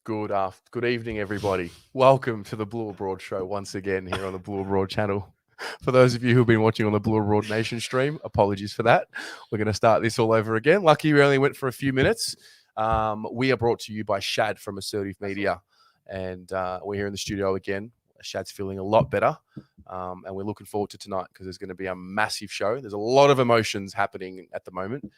Good evening, everybody. Welcome to the Blue Abroad show once again here on the Blue Abroad channel. For those of you who've been watching on the Blue Abroad Nation stream, apologies for that. We're going to start this all over again. Lucky we only went for a few minutes. We are brought to you by Shad from Assertive Media, and we're here in the studio again. Shad's feeling a lot better, and we're looking forward to tonight because there's going to be a massive show. There's a lot of emotions happening at the moment.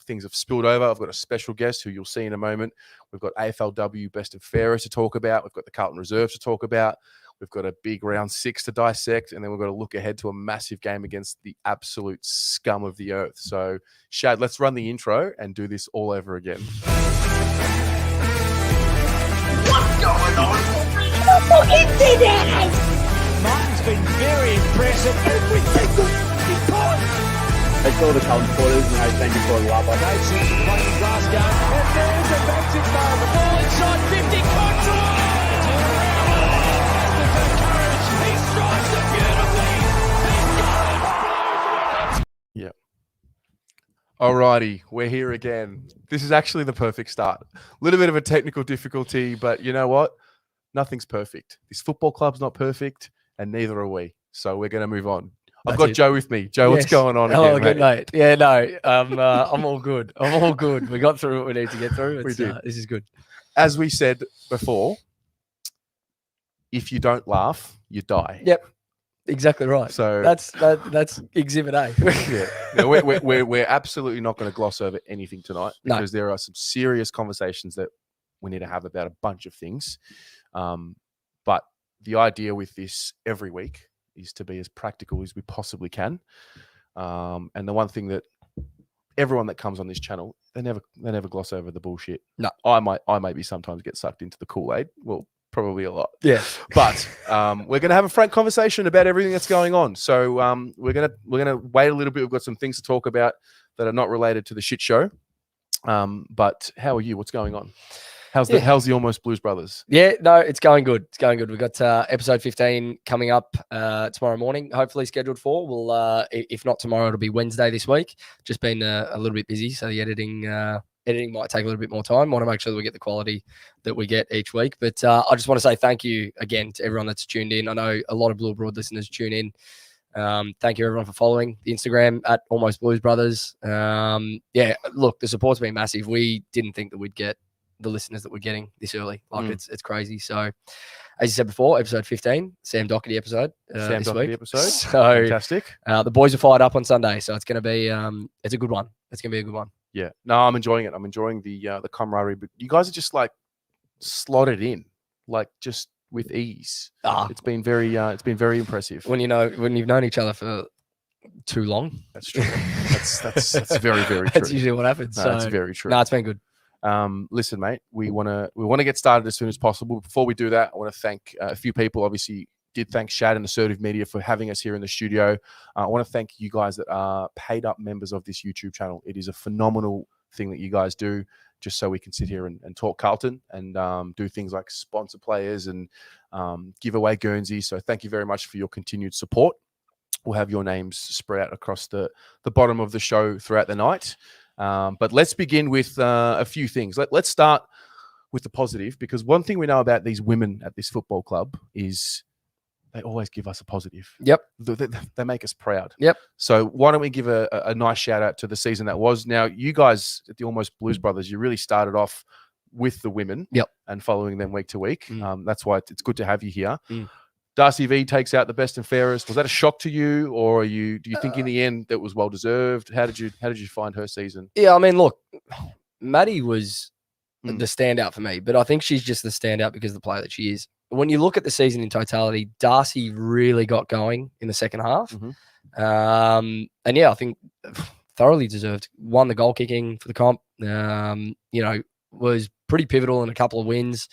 Things have spilled over. I've got a special guest who you'll see in a moment. We've got AFLW best and fairest to talk about. We've got the Carlton reserves to talk about. We've got a big round 6 to dissect, and then we've got to look ahead to a massive game against the absolute scum of the earth. So, Shad, let's run the intro and do this all over again. What's going on? Martin's been very impressive every single time. Thanks to all the Carlton supporters and thank you for all the love. Dave Simpson playing Glasgow, and there's a vantage moment. Ball inside 50, control! He strikes it beautifully. He's got it. Yeah. Alrighty, we're here again. This is actually the perfect start. A little bit of a technical difficulty, but you know what? Nothing's perfect. This football club's not perfect, and neither are we. So we're going to move on. I've got Joe with me. Joe, what's going on? Hello, again, good mate. Yeah, no, I'm all good. I'm all good. We got through what we need to get through. We did. This is good. As we said before, if you don't laugh, you die. Yep, exactly right. So that's Exhibit A. yeah, no, we're absolutely not going to gloss over anything tonight because there are some serious conversations that we need to have about a bunch of things. But the idea with this every week is to be as practical as we possibly can. And the one thing that everyone that comes on this channel, they never gloss over the bullshit. No. I maybe sometimes get sucked into the Kool-Aid. Well, probably a lot. Yeah. But we're gonna have a frank conversation about everything that's going on. So we're gonna wait a little bit. We've got some things to talk about that are not related to the shit show. But how are you? What's going on? How's the Almost Blues Brothers? Yeah, no, it's going good. It's going good. We've got episode 15 coming up tomorrow morning, hopefully scheduled for. We'll, if not tomorrow, it'll be Wednesday this week. Just been a little bit busy, so the editing might take a little bit more time. Want to make sure that we get the quality that we get each week. But I just want to say thank you again to everyone that's tuned in. I know a lot of Blue Abroad listeners tune in. Thank you everyone for following the Instagram at Almost Blues Brothers. Yeah, look, the support's been massive. We didn't think that we'd get the listeners that we're getting this early. Like it's crazy. So as you said before, episode 15, Sam Doherty episode this week. So fantastic. The boys are fired up on Sunday, so it's going to be it's a good one. It's going to be a good one. Yeah. No, I'm enjoying it. I'm enjoying the camaraderie, but you guys are just like slotted in, like just with ease. It's been very impressive. When you've known each other for too long. That's true. That's very, very true. That's usually what happens. No, that's very true. No, it's been good. Listen, mate, we want to get started as soon as possible. Before we do that, I want to thank a few people. Obviously, did thank Shad and Assertive Media for having us here in the studio. I want to thank you guys that are paid up members of this YouTube channel. It is a phenomenal thing that you guys do just so we can sit here and talk Carlton and do things like sponsor players and give away Guernsey. So thank you very much for your continued support. We'll have your names spread out across the bottom of the show throughout the night. But let's begin with a few things. Let's start with the positive, because one thing we know about these women at this football club is they always give us a positive. Yep. They make us proud. Yep. So why don't we give a nice shout out to the season that was. Now, you guys at the Almost Blues Brothers, you really started off with the women. Yep. And following them week to week. That's why it's good to have you here. Darcy V takes out the best and fairest. Was that a shock to you, or do you think in the end that was well deserved? How did you find her season? Yeah, I mean, look, Maddie was the standout for me, but I think she's just the standout because of the player that she is. When you look at the season in totality, Darcy really got going in the second half, and yeah, I think thoroughly deserved. Won the goal kicking for the comp. Was pretty pivotal in a couple of wins.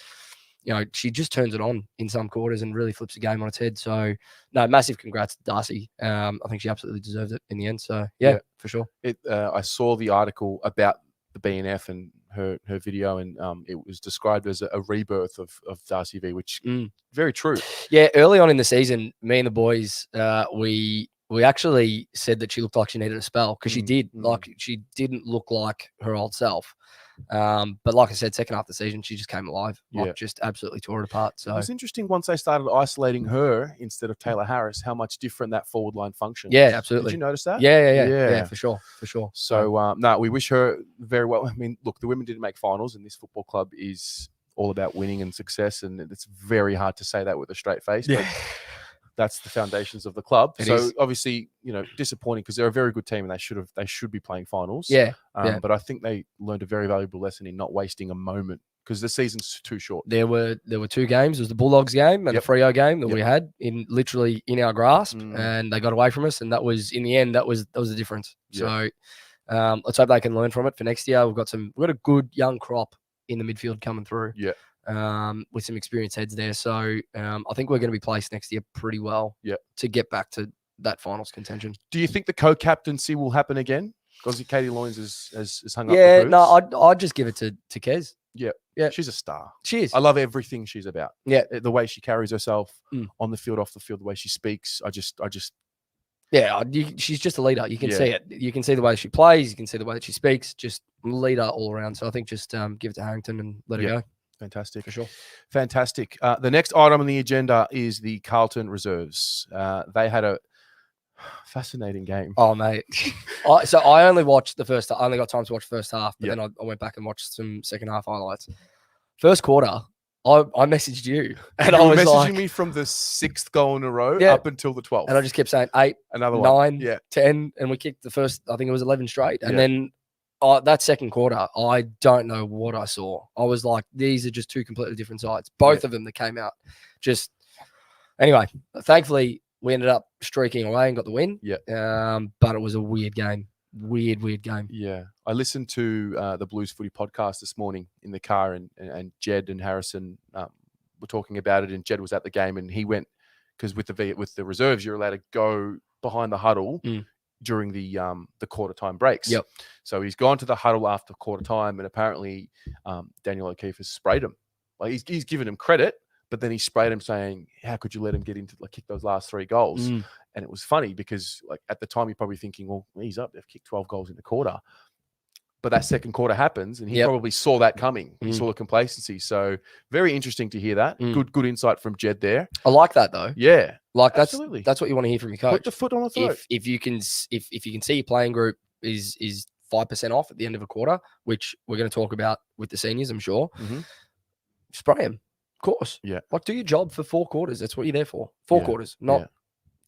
She just turns it on in some quarters and really flips the game on its head. So, no, massive congrats to Darcy. I think she absolutely deserved it in the end. So, yeah. For sure. I saw the article about the BNF and her video, and it was described as a rebirth of Darcy V, which very true. Yeah, early on in the season, me and the boys, we actually said that she looked like she needed a spell because she did. Like, she didn't look like her old self. But like I said, second half of the season, she just came alive. Yeah. Like, just absolutely tore it apart. It So was interesting once they started isolating her instead of Taylor Harris, how much different that forward line functions. yeah, absolutely. Did you notice that? Yeah, for sure. So, no, we wish her very well. I mean, look, the women didn't make finals, and this football club is all about winning and success, and it's very hard to say that with a straight face. But that's the foundations of the club. It so is. obviously, disappointing because they're a very good team and they should be playing finals. Yeah. But I think they learned a very valuable lesson in not wasting a moment because the season's too short. There were 2 games. It was the Bulldogs game and the Freo game that we had literally in our grasp, and they got away from us. And that was, in the end, that was the difference. Yeah. So let's hope they can learn from it for next year. We've got a good young crop in the midfield coming through. Yeah. With some experienced heads there. So I think we're going to be placed next year pretty well to get back to that finals contention. Do you think the co-captaincy will happen again? Because Katie Loynes has hung up the Yeah, boots. no, I'd just give it to Kez. Yeah, she's a star. She is. I love everything she's about. Yeah. The way she carries herself on the field, off the field, the way she speaks. Yeah, she's just a leader. You can see it. You can see the way she plays. You can see the way that she speaks. Just leader all around. So I think just give it to Harrington and let her go. Fantastic. For sure. Fantastic. The next item on the agenda is the Carlton reserves. They had a fascinating game. Oh, mate. So I only watched the first half. I only got time to watch the first half, but then I went back and watched some second half highlights. First quarter, I messaged you. And you I was messaging like, me from the 6th goal in a row up until the 12th. And I just kept saying 8, another 9, one. 10. And we kicked the first, I think it was 11 straight. And then that second quarter, I don't know what I saw. I was like, these are just 2 completely different sides. Both of them that came out. Just anyway, thankfully, we ended up streaking away and got the win. But it was a weird game. Weird game. Yeah. I listened to the Blues Footy podcast this morning in the car, and Jed and Harrison were talking about it, and Jed was at the game, and he went, because with the reserves, you're allowed to go behind the huddle during the quarter time breaks. So he's gone to the huddle after quarter time, and apparently Daniel O'Keefe has sprayed him. Like he's given him credit, but then he sprayed him saying, how could you let him get into kick those last 3 goals? And it was funny because at the time you're probably thinking, well, he's up. They've kicked 12 goals in the quarter. But that second quarter happens, and he probably saw that coming. He saw the complacency. So very interesting to hear that. Good insight from Jed there. I like that though. Yeah, like absolutely. That's what you want to hear from your coach. Put the foot on the throat. If you can see your playing group is 5% off at the end of a quarter, which we're going to talk about with the seniors, I'm sure. Spray him, of course. Yeah, do your job for 4 quarters. That's what you're there for. 4 quarters, not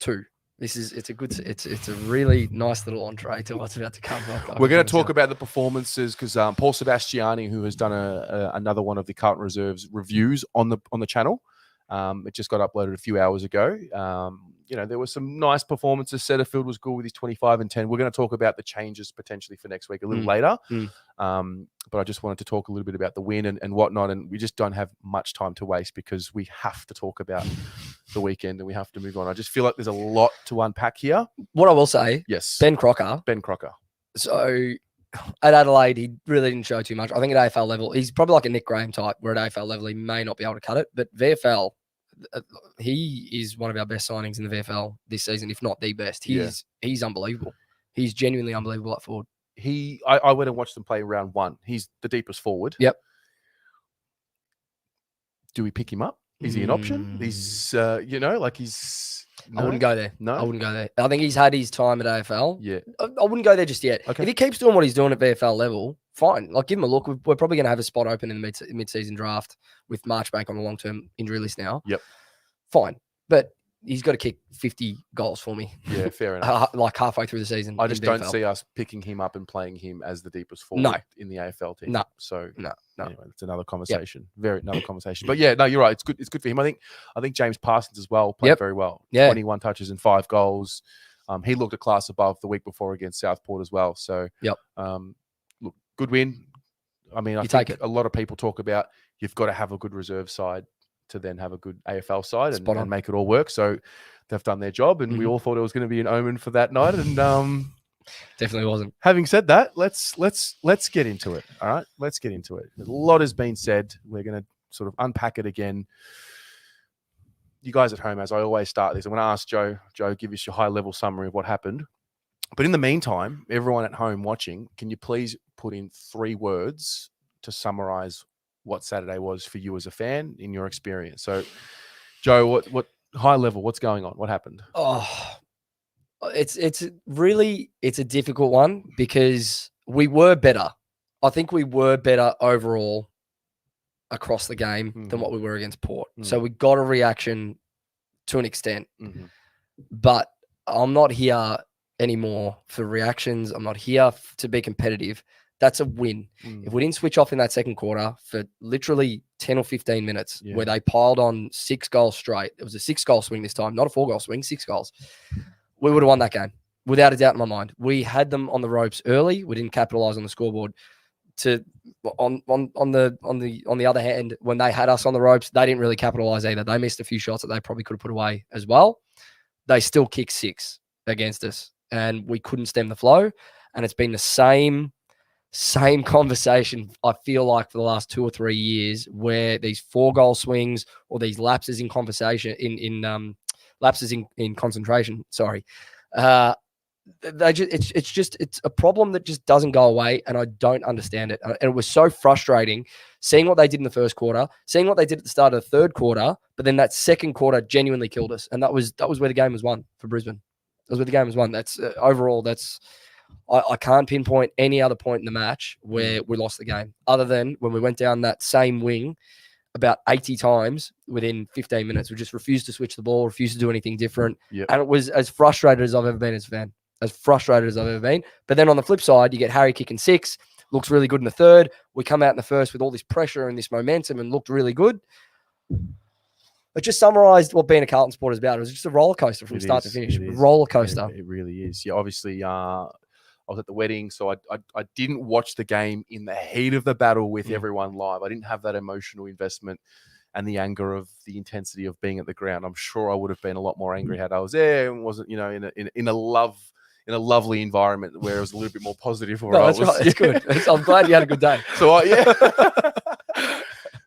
2. It's a really nice little entree to what's about to come. We're going to talk about the performances because Paul Sebastiani, who has done another one of the Carlton Reserves reviews on the channel, it just got uploaded a few hours ago. There were some nice performances. Setterfield was good with his 25 and 10. We're going to talk about the changes potentially for next week a little later. But I just wanted to talk a little bit about the win and whatnot. And we just don't have much time to waste because we have to talk about the weekend and we have to move on. I just feel like there's a lot to unpack here. What I will say, yes, Ben Crocker. So at Adelaide, he really didn't show too much. I think at AFL level, he's probably like a Nick Graham type, where at AFL level, he may not be able to cut it. But VFL, he is one of our best signings in the VFL this season, if not the best. He's unbelievable. He's genuinely unbelievable at forward. I went and watched them play round 1. He's the deepest forward. Yep. Do we pick him up? Is he an option? He's, he's... No? I wouldn't go there. No? I wouldn't go there. I think he's had his time at AFL. Yeah. I wouldn't go there just yet. Okay. If he keeps doing what he's doing at VFL level, fine. Give him a look. We're probably going to have a spot open in the mid-season draft with Marchbank on the long-term injury list now. Yep. Fine. But he's got to kick 50 goals for me. Yeah, fair enough. Halfway through the season. I just don't see us picking him up and playing him as the deepest forward in the AFL team. No. So no. Anyway, it's another conversation. Another conversation. But yeah, no, you're right. It's good for him. I think James Parsons as well played very well. 21 touches and 5 goals. He looked a class above the week before against Southport as well. So look, good win. I mean, I think a lot of people talk about you've got to have a good reserve side to then have a good AFL side and make it all work. So they've done their job, and we all thought it was going to be an omen for that night. And definitely wasn't. Having said that, let's get into it. All right, let's get into it. A lot has been said. We're going to sort of unpack it again. You guys at home, as I always start this, I'm going to ask Joe. Joe, give us your high-level summary of what happened. But in the meantime, everyone at home watching, can you please put in 3 words to summarize what Saturday was for you as a fan in your experience. So, Joe, what high level, what's going on? What happened? Oh, it's a difficult one because we were better. I think we were better overall across the game than what we were against Port. So we got a reaction to an extent, but I'm not here anymore for reactions. I'm not here to be competitive. That's a win. If we didn't switch off in that second quarter for literally 10 or 15 minutes where they piled on 6 goals straight, it was a 6-goal swing this time, not a 4-goal swing, 6 goals. We would have won that game without a doubt in my mind. We had them on the ropes early. We didn't capitalize on the scoreboard. On the other hand, when they had us on the ropes, they didn't really capitalize either. They missed a few shots that they probably could have put away as well. They still kicked 6 against us, and we couldn't stem the flow. And it's been the same conversation, I feel like, for the last 2 or 3 years, where these 4-goal swings or these lapses in conversation lapses in concentration. Sorry. It's a problem that just doesn't go away, and I don't understand it. And it was so frustrating seeing what they did in the first quarter, seeing what they did at the start of the third quarter, but then that second quarter genuinely killed us, and that was where the game was won for Brisbane. That was where the game was won. That's overall. I can't pinpoint any other point in the match where we lost the game, other than when we went down that same wing about 80 times within 15 minutes. We just refused to switch the ball, refused to do anything different, and it was as frustrated as I've ever been as a fan. As frustrated as I've ever been. But then on the flip side, you get Harry kicking 6, looks really good in the third. We come out in the first with all this pressure and this momentum and looked really good. It just summarized what being a Carlton supporter is about. It was just a roller coaster from start to finish. Roller coaster. It really is. Yeah, obviously, I was at the wedding, so I didn't watch the game in the heat of the battle with everyone live. I didn't have that emotional investment and the anger of the intensity of being at the ground. I'm sure I would have been a lot more angry had I was there and wasn't, in a lovely environment where it was a little bit more positive. No, that's right. It's good. I'm glad you had a good day. So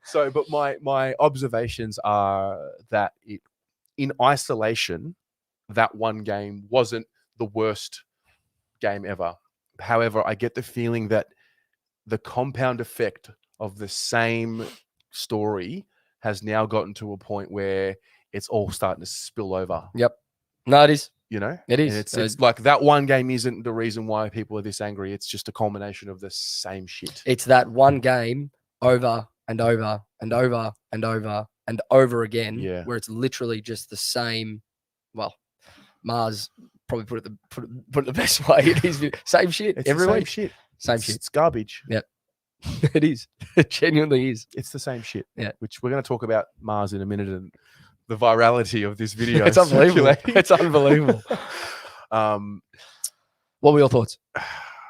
So, but my observations are that in isolation, that one game wasn't the worst game ever. However, I get the feeling that the compound effect of the same story has now gotten to a point where it's all starting to spill over. Yep. No, it is. It is. It's like that one game isn't the reason why people are this angry. It's just a culmination of the same shit. It's that one game over and over and over and over and over again, where it's literally just the same. Well, Mars probably put it the best way. It is same shit every week. Same shit. It's garbage. Yep. It is. It genuinely is. It's the same shit. Yeah. Which we're going to talk about Mars in a minute and the virality of this video. It's unbelievable. It's unbelievable. What were your thoughts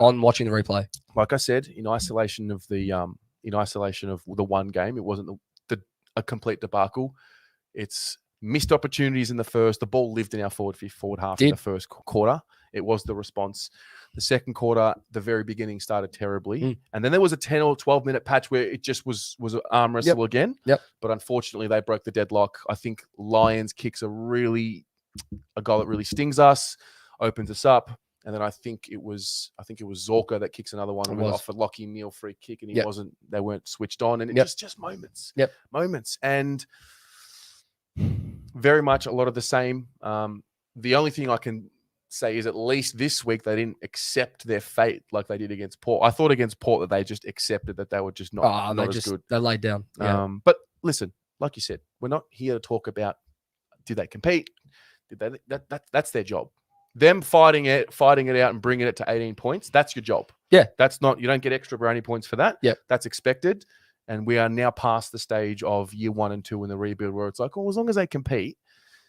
on watching the replay? Like I said, in isolation of the one game, it wasn't a complete debacle. It's missed opportunities in the first. The ball lived in our forward half in the first quarter. It was the response. The second quarter, the very beginning started terribly. And then there was a 10 or 12 minute patch where it just was an arm wrestle again. Yep. But unfortunately, they broke the deadlock. I think Lions kicks a goal that really stings us, opens us up. And then I think it was Zorka that kicks another one and went off a Lockie Neal free kick, and they weren't switched on. And it just moments. Moments. And very much a lot of the same. The only thing I can say is at least this week they didn't accept their fate like they did against Port. I thought against Port that they just accepted that they were just not as good. They laid down. But listen, like you said, we're not here to talk about did they compete? Did they? That's their job. Them fighting it out and bringing it to 18 points. That's your job. Yeah, that's not. You don't get extra brownie points for that. Yeah, that's expected. And we are now past the stage of year 1 and 2 in the rebuild where it's like, as long as they compete.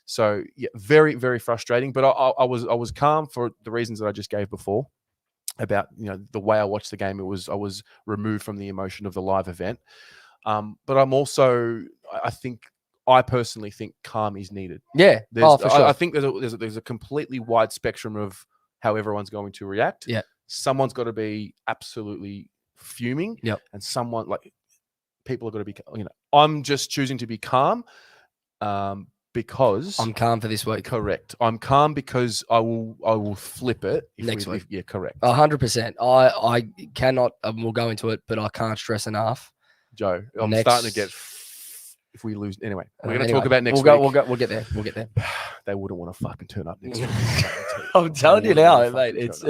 So yeah, very, very frustrating. But I was calm for the reasons that I just gave before about the way I watched the game. I was removed from the emotion of the live event. But I'm also I personally think calm is needed. Yeah, for sure. I think there's a completely wide spectrum of how everyone's going to react. Yeah, someone's got to be absolutely fuming. Yep. And people are going to be. I'm just choosing to be calm. because I'm calm for this week. correct. I'm calm because I will flip it Next week. Yeah, correct. 100%. I cannot. We'll go into it, but I can't stress enough. Joe, I'm Next- starting to get. If we lose, anyway, we're going to Anyway, talk about next we'll week. We'll get there. We'll get there. They wouldn't want to fucking turn up next week. I'm telling you now, mate. It's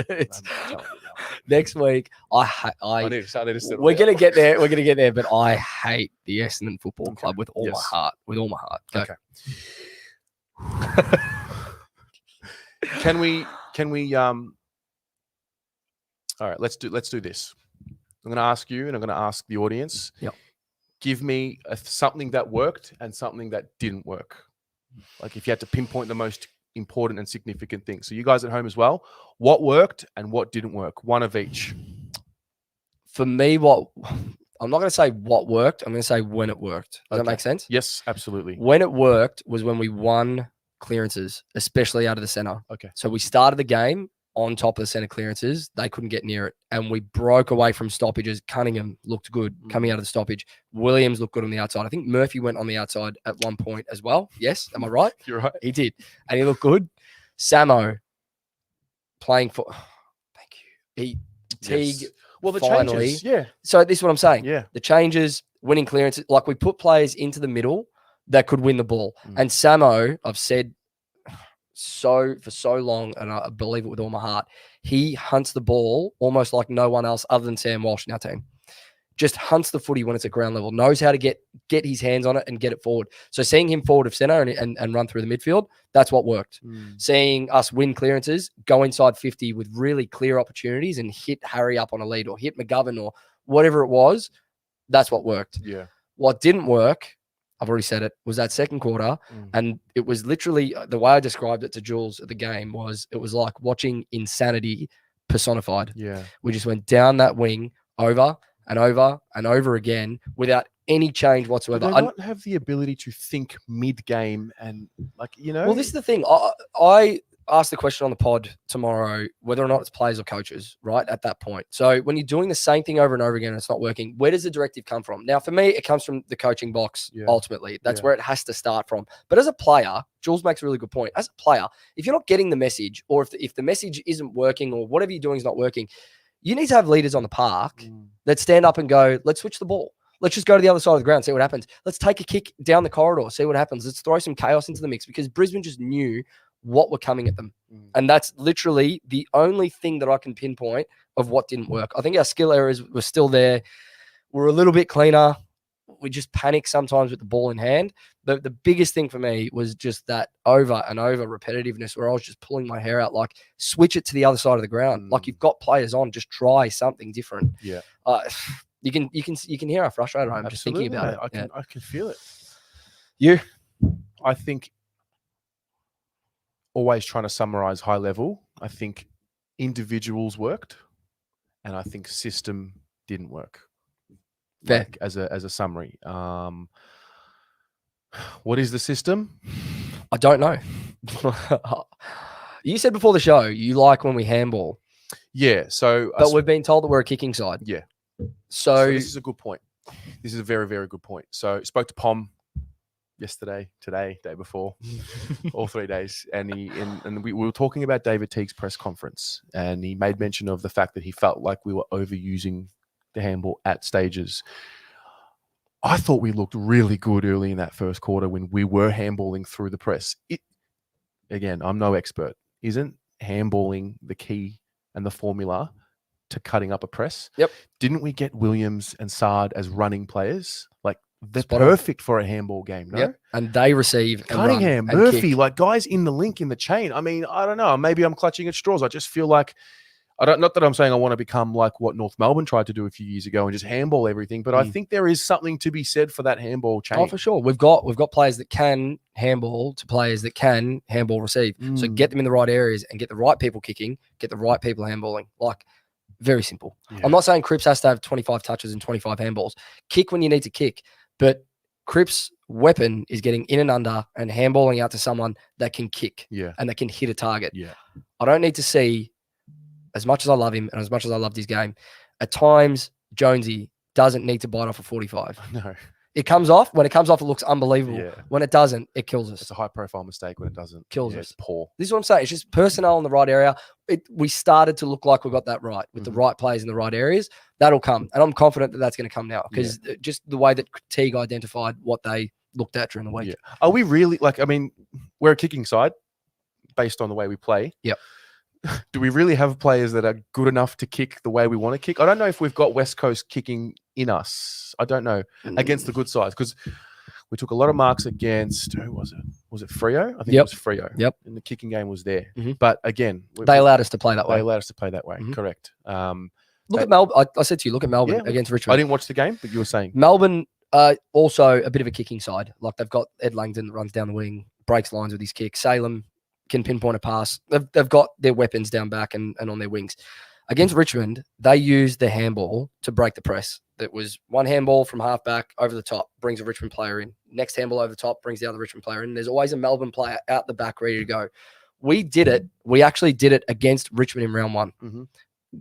next week. I need to start this. We're gonna get there. We're gonna get there. But I hate the Essendon Football Okay. Club with all my Yes. heart. With all my heart. Go. Okay. Can we all right, let's do this. I'm going to ask you and I'm going to ask the audience. Yep. Give me something that worked and something that didn't work. Like if you had to pinpoint the most important and significant things. So you guys at home as well, what worked and what didn't work? One of each. For me, I'm not going to say what worked. I'm going to say when it worked. Does that Okay. make sense? Yes, absolutely. When it worked was when we won clearances, especially out of the center. Okay. So we started the game on top of the center clearances. They couldn't get near it. And we broke away from stoppages. Cunningham looked good coming out of the stoppage. Williams looked good on the outside. I think Murphy went on the outside at one point as well. Yes. Am I right? You're right. He did. And he looked good. Samo playing for. Thank you. Teague. Yes. Well, the finally. changes. Yeah. So this is what I'm saying. Yeah. The changes, winning clearances. Like we put players into the middle that could win the ball. And Samo, I've said for so long, and I believe it with all my heart, he hunts the ball almost like no one else other than Sam Walsh in our team. Just hunts the footy when it's at ground level, knows how to get his hands on it and get it forward. So seeing him forward of center and run through the midfield, that's what worked. Seeing us win clearances, go inside 50 with really clear opportunities and hit Harry up on a lead or hit McGovern or whatever it was, that's what worked. Yeah. What didn't work, I've already said it, was that second quarter. And it was literally, the way I described it to Jules at the game was, it was like watching insanity personified. Yeah. We just went down that wing over and over and over again without any change whatsoever. Do they not have the ability to think mid-game and Well, this is the thing. I asked the question on the pod tomorrow, whether or not it's players or coaches, right, at that point. So when you're doing the same thing over and over again and it's not working, where does the directive come from? Now, for me, it comes from the coaching box, ultimately. That's where it has to start from. But as a player, Jules makes a really good point. As a player, if you're not getting the message or if the message isn't working or whatever you're doing is not working, you need to have leaders on the park that stand up and go, let's switch the ball. Let's just go to the other side of the ground, see what happens. Let's take a kick down the corridor, see what happens. Let's throw some chaos into the mix because Brisbane just knew what were coming at them. And that's literally the only thing that I can pinpoint of what didn't work. I think our skill errors were still there. We're a little bit cleaner. We just panic sometimes with the ball in hand. The biggest thing for me was just that over and over repetitiveness where I was just pulling my hair out, like switch it to the other side of the ground. Like you've got players on, just try something different. Yeah. You can hear how frustrated I am just thinking about it. I can feel it. You? I think always trying to summarize high level. I think individuals worked, and I think system didn't work. Fair. Like, as a summary. What is the system? I don't know. You said before the show you like when we handball, Yeah. So, but we've been told that we're a kicking side. yeah. So This is a good point. This is a very, very good point. So spoke to Pom yesterday, today, day before, all 3 days. And we were talking about David Teague's press conference, and he made mention of the fact that he felt like we were overusing the handball at stages. I thought we looked really good early in that first quarter when we were handballing through the press. Again, I'm no expert. Isn't handballing the key and the formula to cutting up a press? Yep. Didn't we get Williams and Sard as running players? Like, they're Spot on. perfect for a handball game, no? Yep. And they receive and run Cunningham, and Murphy, kick. like guys in the link in the chain. I mean, I don't know. Maybe I'm clutching at straws. I just feel like not that I'm saying I want to become like what North Melbourne tried to do a few years ago and just handball everything, but I think there is something to be said for that handball chain. Oh, for sure. We've got players that can handball to players that can handball receive. So get them in the right areas and get the right people kicking, get the right people handballing. Like, very simple. Yeah. I'm not saying Cripps has to have 25 touches and 25 handballs. Kick when you need to kick, but Cripps' weapon is getting in and under and handballing out to someone that can kick and that can hit a target. Yeah. I don't need to see, as much as I love him and as much as I loved his game, at times Jonesy doesn't need to bite off a 45. No. It comes off. When it comes off, it looks unbelievable. Yeah. When it doesn't, it kills us. It's a high-profile mistake when it doesn't. Kills Yeah, us. It's poor. This is what I'm saying. It's just personnel in the right area. We started to look like we got that right with the right players in the right areas. That'll come. And I'm confident that that's going to come now because just the way that Teague identified what they looked at during the week. Yeah. Are we really, we're a kicking side based on the way we play. Yep. Do we really have players that are good enough to kick the way we want to kick? I don't know if we've got West Coast kicking in us. I don't know. Against the good sides because we took a lot of marks against, who was it? Was it Freo? I think it was Freo. Yep. And the kicking game was there. Mm-hmm. But again, they allowed us to play that way. They allowed us to play that way. Mm-hmm. Correct. Look at Melbourne. I said to you, look at Melbourne against Richmond. I didn't watch the game, but you were saying. Melbourne, also a bit of a kicking side. Like they've got Ed Langdon that runs down the wing, breaks lines with his kick. Salem can pinpoint a pass. They've got their weapons down back and on their wings. Against Richmond, they used the handball to break the press. That was one handball from half back over the top, brings a Richmond player in. Next handball over the top, brings the other Richmond player in. There's always a Melbourne player out the back ready to go. We did it. We actually did it against Richmond in round one. Mm-hmm.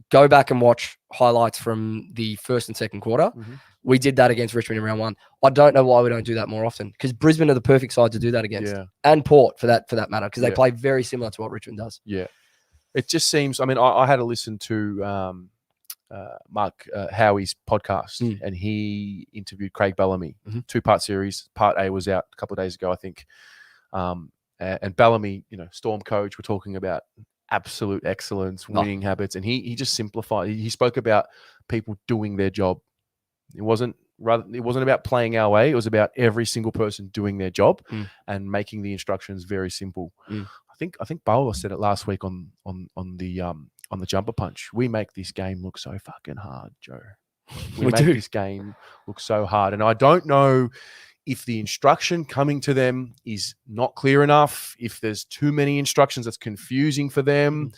Go back and watch highlights from the first and second quarter. Mm-hmm. We did that against Richmond in round one. I don't know why we don't do that more often because Brisbane are the perfect side to do that against, and Port for that matter, because they play very similar to what Richmond does. Yeah, it just seems. I mean, I had to listen to Mark Howie's podcast, and he interviewed Craig Bellamy, 2-part series. Part A was out a couple of days ago, I think. And Bellamy, Storm coach, we're talking about absolute excellence, winning habits, and he just simplified. He spoke about people doing their job. It wasn't about playing our way. It was about every single person doing their job and making the instructions very simple. I think Bowler said it last week on the jumper punch. We make this game look so fucking hard, Joe. We make this game look so hard, and I don't know if the instruction coming to them is not clear enough. If there's too many instructions, that's confusing for them.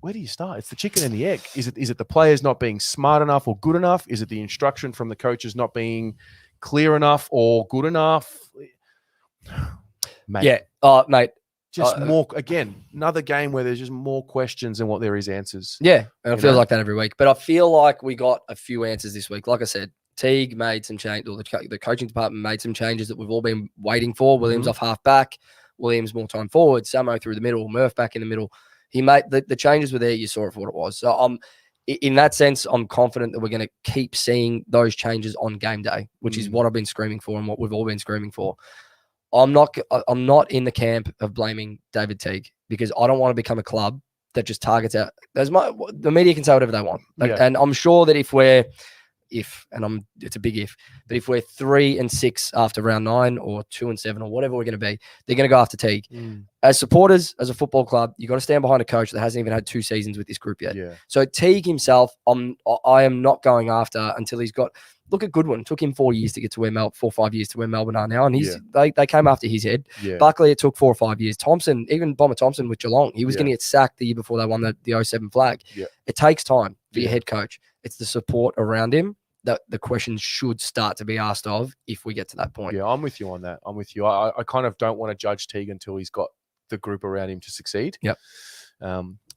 Where do you start? It's the chicken and the egg. Is it the players not being smart enough or good enough? Is it the instruction from the coaches not being clear enough or good enough? Mate. Yeah. Mate. Just more, again, another game where there's just more questions than what there is answers. Yeah. And it feels like that every week. But I feel like we got a few answers this week. Like I said, Teague made some change, or the coaching department made some changes that we've all been waiting for. Williams off half back, Williams more time forward, Samo through the middle, Murph back in the middle. He made the changes were there. You saw it for what it was. So in that sense, I'm confident that we're going to keep seeing those changes on game day, which is what I've been screaming for and what we've all been screaming for. I'm not in the camp of blaming David Teague because I don't want to become a club that just targets out. The media can say whatever they want, and I'm sure that it's a big if, but if we're 3-6 after round 9 or 2-7 or whatever we're going to be, they're going to go after Teague. As supporters, as a football club, you got to stand behind a coach that hasn't even had 2 seasons with this group yet. So Teague himself, I am not going after until he's got. Look at Goodwin. It took him 4 years to get to where 4 or 5 years to where Melbourne are now, and they came after his head. Buckley, it took 4 or 5 years. Thompson, even Bomber Thompson with Geelong, he was going to get sacked the year before they won the 07 flag. It takes time for your head coach. It's the support around him that the questions should start to be asked of if we get to that point. Yeah, I'm with you on that. I'm with you. I kind of don't want to judge Teague until he's got the group around him to succeed. Yep.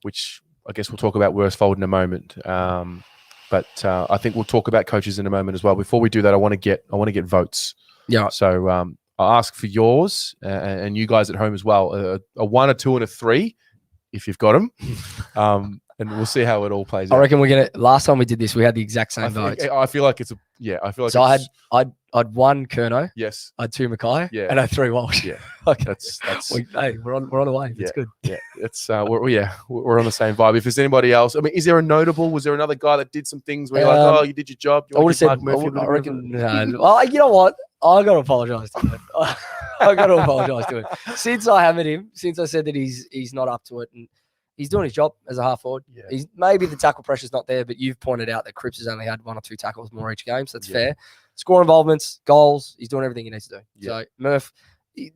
Which I guess we'll talk about Worsfold in a moment. But I think we'll talk about coaches in a moment as well. Before we do that, I want to get votes. Yeah. So I'll ask for yours and you guys at home as well. A 1, a 2, and a 3, if you've got them. And we'll see how it all plays out. I reckon we're gonna. Last time we did this, we had the exact same votes. I feel like it's a. Yeah, I feel like. So I'd 1 Kerno. Yes. I had 2 Mackay. Yeah. And I had 3 Walsh. Yeah. Okay. That's. We're on the way. It's good. Yeah. It's. We're on the same vibe. If there's anybody else, I mean, is there a notable? Was there another guy that did some things where you're like, oh, you did your job? I would have said. I reckon. Well, you know what? I got to apologise to him. I got to apologise to him. Since I hammered him, since I said that he's not up to it, and he's doing his job as a half forward. Yeah. He's maybe the tackle pressure's not there, but you've pointed out that Cripps has only had 1 or 2 tackles more each game, so that's fair. Score involvements, goals, he's doing everything he needs to do. Yeah. So Murph,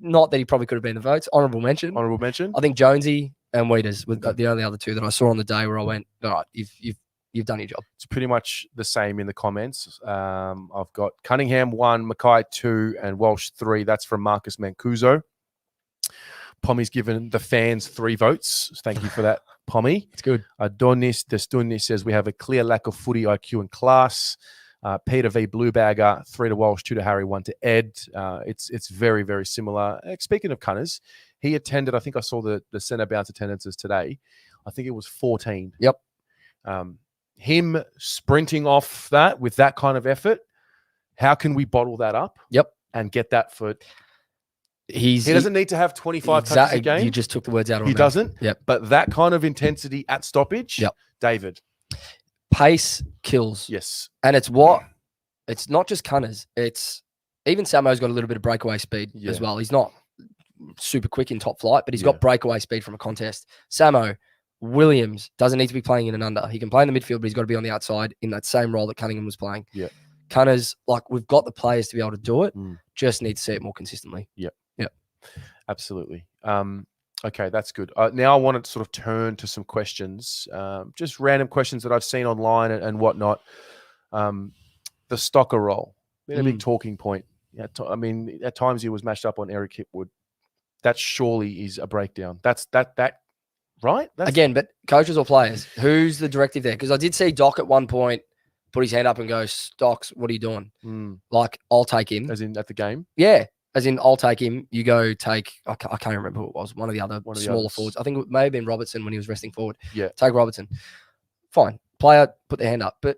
not that he probably could have been the votes. Honourable mention. I think Jonesy and Weeders were the only other 2 that I saw on the day where I went, all right, you've done your job. It's pretty much the same in the comments. I've got Cunningham 1, Mackay 2, and Walsh 3. That's from Marcus Mancuso. Pommy's given the fans 3 votes. Thank you for that, Pommy. It's good. Adonis Destunis says we have a clear lack of footy IQ and class. Peter v. Bluebagger, 3 to Walsh, 2 to Harry, 1 to Ed. It's very, very similar. Speaking of Cunners, he attended, I think I saw the centre bounce attendances today. I think it was 14. Yep. Him sprinting off that with that kind of effort, how can we bottle that up? Yep. And get that for... He doesn't need to have 25 touches a game. You just took the words out of He my mouth. doesn't. Yep. But that kind of intensity at stoppage, yep. David. Pace kills. Yes. And it's not just Cunners. It's even Samo's got a little bit of breakaway speed as well. He's not super quick in top flight, but he's got breakaway speed from a contest. Samo, Williams doesn't need to be playing in and under. He can play in the midfield, but he's got to be on the outside in that same role that Cunningham was playing. Yeah. Cunners, we've got the players to be able to do it. Just need to see it more consistently. Yep. Yep. Absolutely. Okay, that's good. Now I want to sort of turn to some questions, just random questions that I've seen online and whatnot. The Stocker role, been a big talking point. I mean, at times he was matched up on Eric Hipwood. That surely is a breakdown. That's right? Again, but coaches or players, who's the directive there? Because I did see Doc at one point put his hand up and go, Stocks, what are you doing? I'll take him. As in at the game? Yeah. As in, I'll take him. You go take, I can't remember who it was, one of the other smaller forwards. I think it may have been Robertson when he was resting forward. Yeah. Take Robertson. Fine. Player, put their hand up. But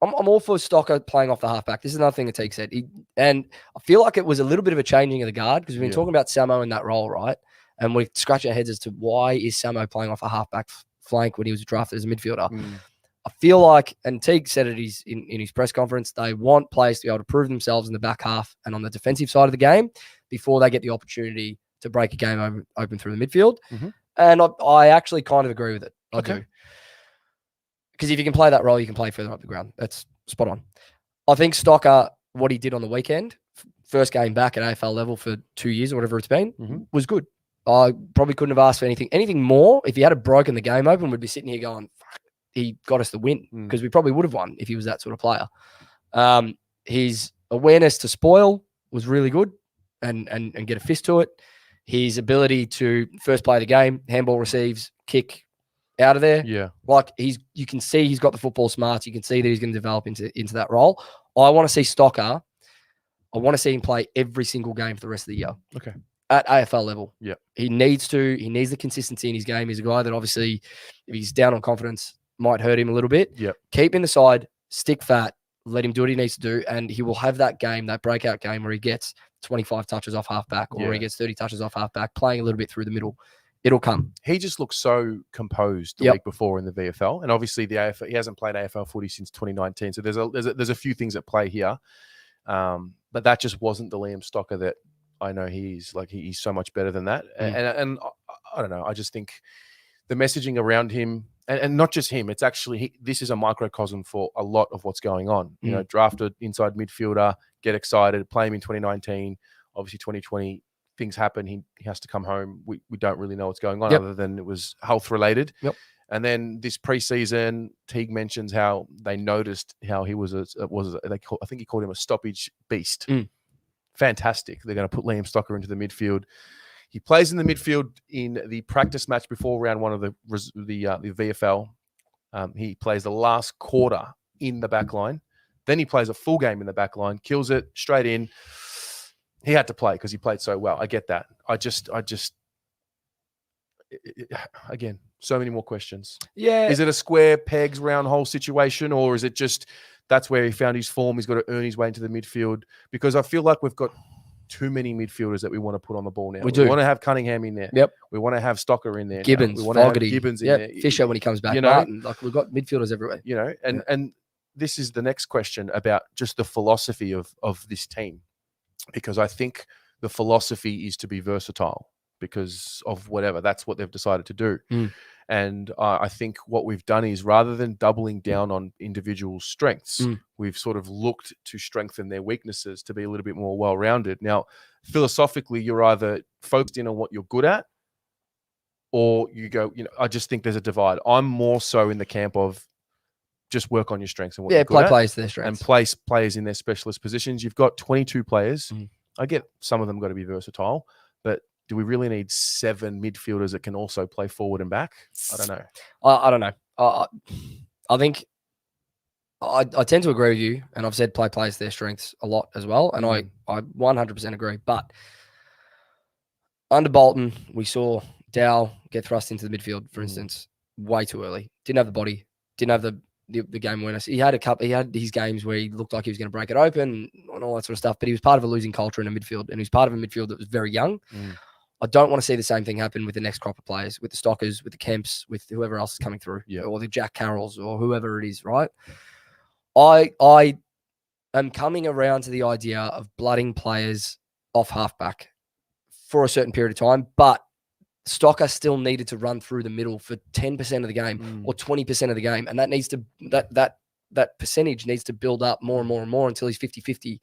I'm all for Stocker playing off the halfback. This is another thing that Teague said. And I feel like it was a little bit of a changing of the guard because we've been talking about Samo in that role, right? And we scratch our heads as to why is Samo playing off a halfback flank when he was drafted as a midfielder. I feel like, and Teague said it in his press conference, they want players to be able to prove themselves in the back half and on the defensive side of the game before they get the opportunity to break a game open through the midfield. And I actually kind of agree with it. I do. Because if you can play that role, you can play further up the ground. That's spot on. I think Stocker, what he did on the weekend, first game back at AFL level for 2 years or whatever it's been, was good. I probably couldn't have asked for anything more. If he had broken the game open, we'd be sitting here going, fuck, he got us the win because we probably would have won if he was that sort of player. His awareness to spoil was really good and get a fist to it. His ability to first play the game, handball receives, kick out of there. Yeah. You can see he's got the football smarts. You can see that he's going to develop into that role. I want to see Stocker. I want to see him play every single game for the rest of the year. Okay. At AFL level. Yeah. He needs the consistency in his game. He's a guy that obviously, if he's down on confidence, might hurt him a little bit. Yep. Keep him the side, stick fat, let him do what he needs to do, and he will have that game, that breakout game where he gets 25 touches off halfback or he gets 30 touches off halfback, playing a little bit through the middle. It'll come. He just looks so composed the week before in the VFL, and obviously the AFL. He hasn't played AFL footy since 2019, so there's a few things at play here, but that just wasn't the Liam Stocker that I know he's so much better than that, and I don't know. I just think the messaging around him. And not just him, it's actually, this is a microcosm for a lot of what's going on. You know, drafted inside midfielder, get excited, play him in 2019. Obviously, 2020, things happen. He has to come home. We don't really know what's going on other than it was health related. Yep. And then this preseason, Teague mentions how they noticed how he was I think he called him a stoppage beast. Fantastic. They're going to put Liam Stocker into the midfield. He plays in the midfield in the practice match before round one of the VFL. He plays the last quarter in the back line. Then he plays a full game in the back line, kills it straight in. He had to play because he played so well. I get that. Again, so many more questions. Yeah. Is it a square pegs round hole situation, or is it just that's where he found his form? He's got to earn his way into the midfield, because I feel like we've got too many midfielders that we want to put on the ball now. We want to have Cunningham in there. Yep. We want to have Stocker in there. Gibbons, we want to have Fogarty, Gibbons in there. Fisher when he comes back. You know, Martin, we've got midfielders everywhere. You know, and this is the next question about just the philosophy of this team, because I think the philosophy is to be versatile because of whatever. That's what they've decided to do. And I think what we've done is, rather than doubling down on individual strengths, we've sort of looked to strengthen their weaknesses to be a little bit more well-rounded. Now, philosophically, you're either focused in on what you're good at, or you go, I just think there's a divide. I'm more so in the camp of just work on your strengths and what you're good play at, players to their strengths. and place players in their specialist positions. You've got 22 players. I get some of them got to be versatile, but do we really need 7 midfielders that can also play forward and back? I don't know. I don't know. I think I tend to agree with you, and I've said plays their strengths a lot as well, and I 100% agree. But under Bolton, we saw Dow get thrust into the midfield, for instance, way too early. Didn't have the body, didn't have the game awareness. He had his games where he looked like he was going to break it open and all that sort of stuff, but he was part of a losing culture in a midfield, and he was part of a midfield that was very young. I don't want to see the same thing happen with the next crop of players, with the Stockers, with the Kemps, with whoever else is coming through, or the Jack Carrolls, or whoever it is, right? I am coming around to the idea of blooding players off halfback for a certain period of time, but Stocker still needed to run through the middle for 10% of the game or 20% of the game, and that needs to that percentage needs to build up more and more and more until he's 50-50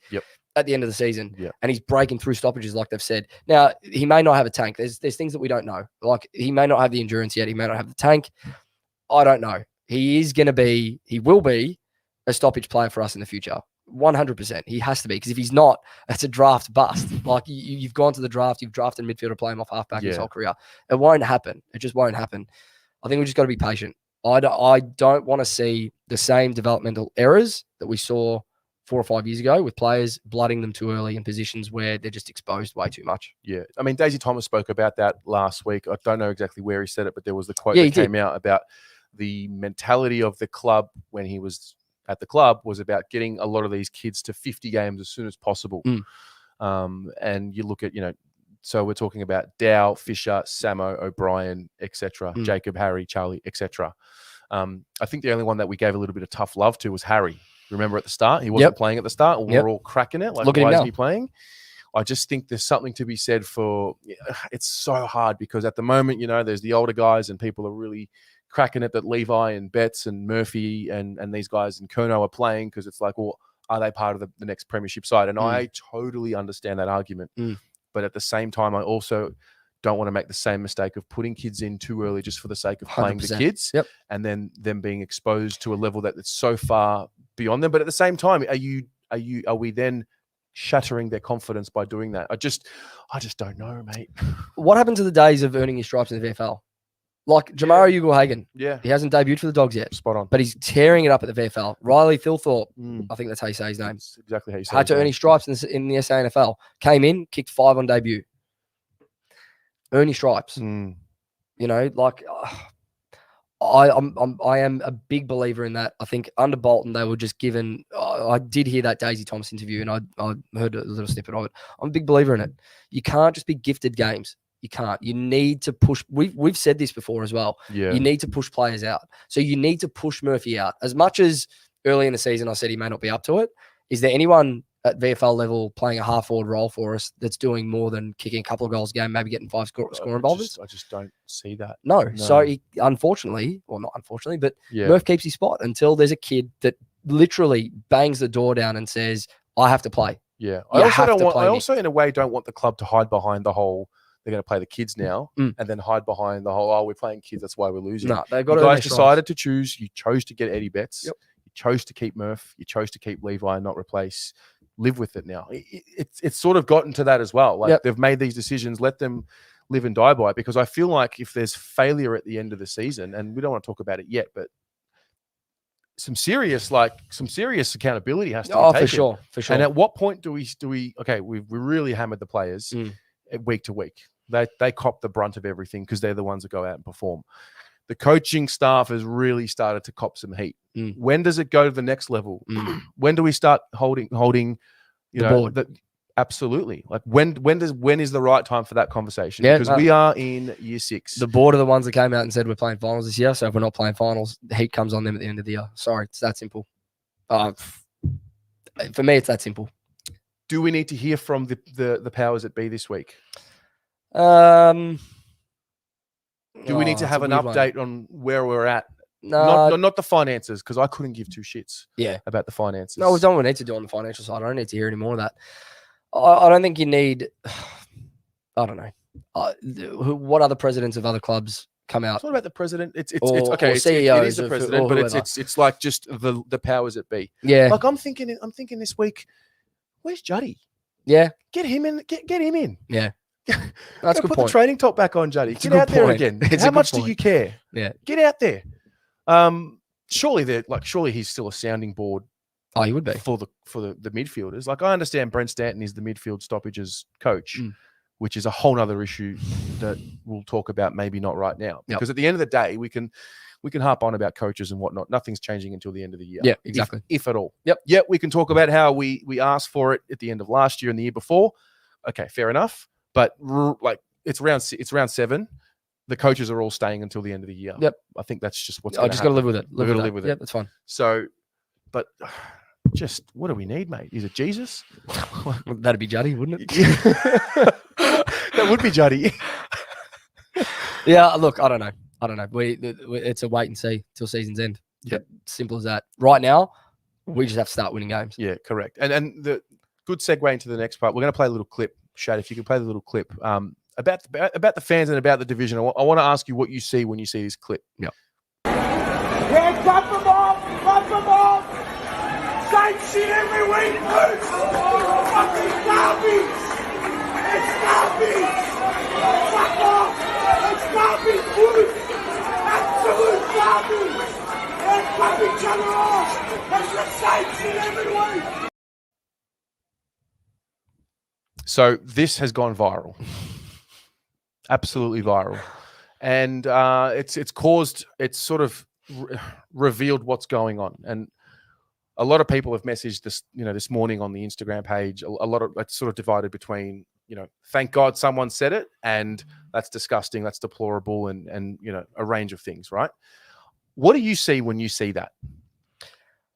at the end of the season, and he's breaking through stoppages like they've said. Now, he may not have a tank. There's things that we don't know. Like, he may not have the endurance yet. He may not have the tank. I don't know. He will be a stoppage player for us in the future. 100%. He has to be, because if he's not, it's a draft bust. Like, you've gone to the draft, you've drafted a midfielder, play him off halfback his whole career. It won't happen. It just won't happen. I think we just got to be patient. I don't want to see the same developmental errors that we saw 4 or 5 years ago with players blooding them too early in positions where they're just exposed way too much. Yeah. I mean, Daisy Thomas spoke about that last week. I don't know exactly where he said it, but there was the quote that came out about the mentality of the club when he was at the club was about getting a lot of these kids to 50 games as soon as possible. And you look at, so we're talking about Dow, Fisher, Samo, O'Brien, etc., Jacob, Harry, Charlie, etc. I think the only one that we gave a little bit of tough love to was Harry. Remember at the start? He wasn't playing at the start. We were all cracking it. Like, why isn't he playing? I just think there's something to be said for, it's so hard because at the moment, there's the older guys and people are really cracking it that Levi and Betts and Murphy and these guys and Kerno are playing, because it's like, well, are they part of the next premiership side? And I totally understand that argument. But at the same time, I also don't want to make the same mistake of putting kids in too early just for the sake of playing 100%. The kids and then them being exposed to a level that is so far beyond them. But at the same time, are we then shattering their confidence by doing that? I just don't know, mate. What happened to the days of earning his stripes in the VFL? Like Jamara Ugle-Hagan. He hasn't debuted for the Dogs yet. Spot on. But he's tearing it up at the VFL. Riley Thilthorpe, I think that's how you say his name. That's exactly how you say had to earn his stripes in the SANFL. Came in, kicked 5 on debut. Earn your stripes. I am a big believer in that. I think under Bolton, they were just given, I did hear that Daisy Thomas interview and I heard a little snippet of it. I'm a big believer in it. You can't just be gifted games. You can't. You need to push. We've said this before as well. You need to push players out. So you need to push Murphy out. As much as early in the season I said he may not be up to it, is there anyone at VFL level playing a half-forward role for us that's doing more than kicking a couple of goals a game, maybe getting 5 score involvements? I just don't see that. No. So unfortunately, well, not unfortunately, but Murph keeps his spot until there's a kid that literally bangs the door down and says, I have to play. Yeah. I also in a way don't want the club to hide behind the whole, they're going to play the kids now and then hide behind the whole, we're playing kids, that's why we're losing. No, they've got you guys decided to choose. You chose to get Eddie Betts. You chose to keep Murph. You chose to keep Levi and not replace. Live with it now. It's sort of gotten to that as well. Like they've made these decisions, let them live and die by it, because I feel like if there's failure at the end of the season, and we don't want to talk about it yet, but some serious accountability has to be taken. For sure. And at what point do we okay, we really hammered the players week to week. They cop the brunt of everything because they're the ones that go out and perform. The coaching staff has really started to cop some heat. When does it go to the next level? When do we start holding absolutely. Like when is the right time for that conversation? Because we are in year 6. The board are the ones that came out and said we're playing finals this year. So if we're not playing finals, the heat comes on them at the end of the year. Sorry, it's that simple. For me, it's that simple. Do we need to hear from the powers that be this week? Do we need to have an update on where we're at? No, not the finances, because I couldn't give 2 shits about the finances. No, we don't need to do on the financial side. I don't need to hear any more of that. I don't think you need, I don't know. What other presidents of other clubs come out? It's not about the president. It's okay. CEOs it is the president, but it's like just the powers that be. Yeah. Like I'm thinking this week, where's Juddy? Yeah. Get him in. Get him in. Yeah. That's a good put point. The training top back on, Juddy. Get out there again. How much do you care? Yeah. Get out there. surely he's still a sounding board. Oh, he would be. For the midfielders. Like, I understand Brent Stanton is the midfield stoppages coach, which is a whole nother issue that we'll talk about, maybe not right now. Because at the end of the day, we can harp on about coaches and whatnot. Nothing's changing until the end of the year. Yeah, exactly. If at all. Yep. Yeah, we can talk about how we asked for it at the end of last year and the year before. Okay, fair enough. But like, it's round 7. The coaches are all staying until the end of the year. Yep. I think that's just what's. I just got to live with it. We've got to live with it. Yeah, that's fine. So, but just what do we need, mate? Is it Jesus? That'd be Juddy, wouldn't it? That would be Juddy. Yeah, look, I don't know. It's a wait and see till season's end. Yep. Simple as that. Right now, we just have to start winning games. Yeah, correct. And the good segue into the next part. We're going to play a little clip. Shad, if you can play the little clip about the fans and about the division. I want to ask you what you see when you see this clip. Yep. Yeah, cut them off. Same shit every week, dude. Fucking garbage. It's garbage. Fuck off. It's garbage, dude. Absolute garbage. They're cut each other off. It's the same shit every week. So this has gone viral. Absolutely viral. And it's sort of revealed what's going on. And a lot of people have messaged this morning on the Instagram page. A lot of it's sort of divided between, thank God someone said it, and that's disgusting, that's deplorable, and a range of things, right? What do you see when you see that?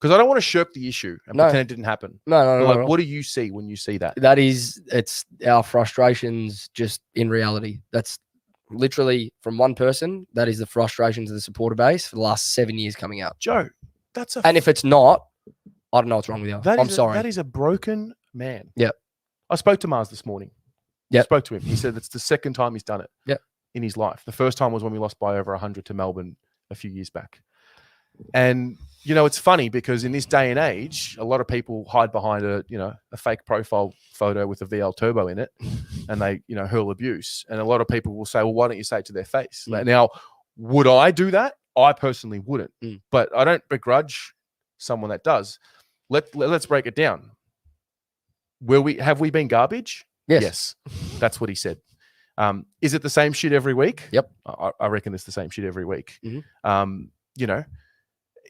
Because I don't want to shirk the issue and pretend it didn't happen. No. What do you see when you see that? It's our frustrations just in reality. That's literally from one person. That is the frustrations of the supporter base for the last 7 years coming out. Joe, that's and if it's not, I don't know what's wrong with you. I'm sorry. That is a broken man. Yep. I spoke to Mars this morning. Yep. I spoke to him. He said it's the second time he's done it. Yep. In his life. The first time was when we lost by over 100 to Melbourne a few years back. And it's funny because in this day and age, a lot of people hide behind a fake profile photo with a VL turbo in it, and they hurl abuse. And a lot of people will say, well, why don't you say it to their face? Now, would I do that? I personally wouldn't, but I don't begrudge someone that does. Let's break it down. Have we been garbage? Yes. That's what he said. Is it the same shit every week? Yep. I reckon it's the same shit every week.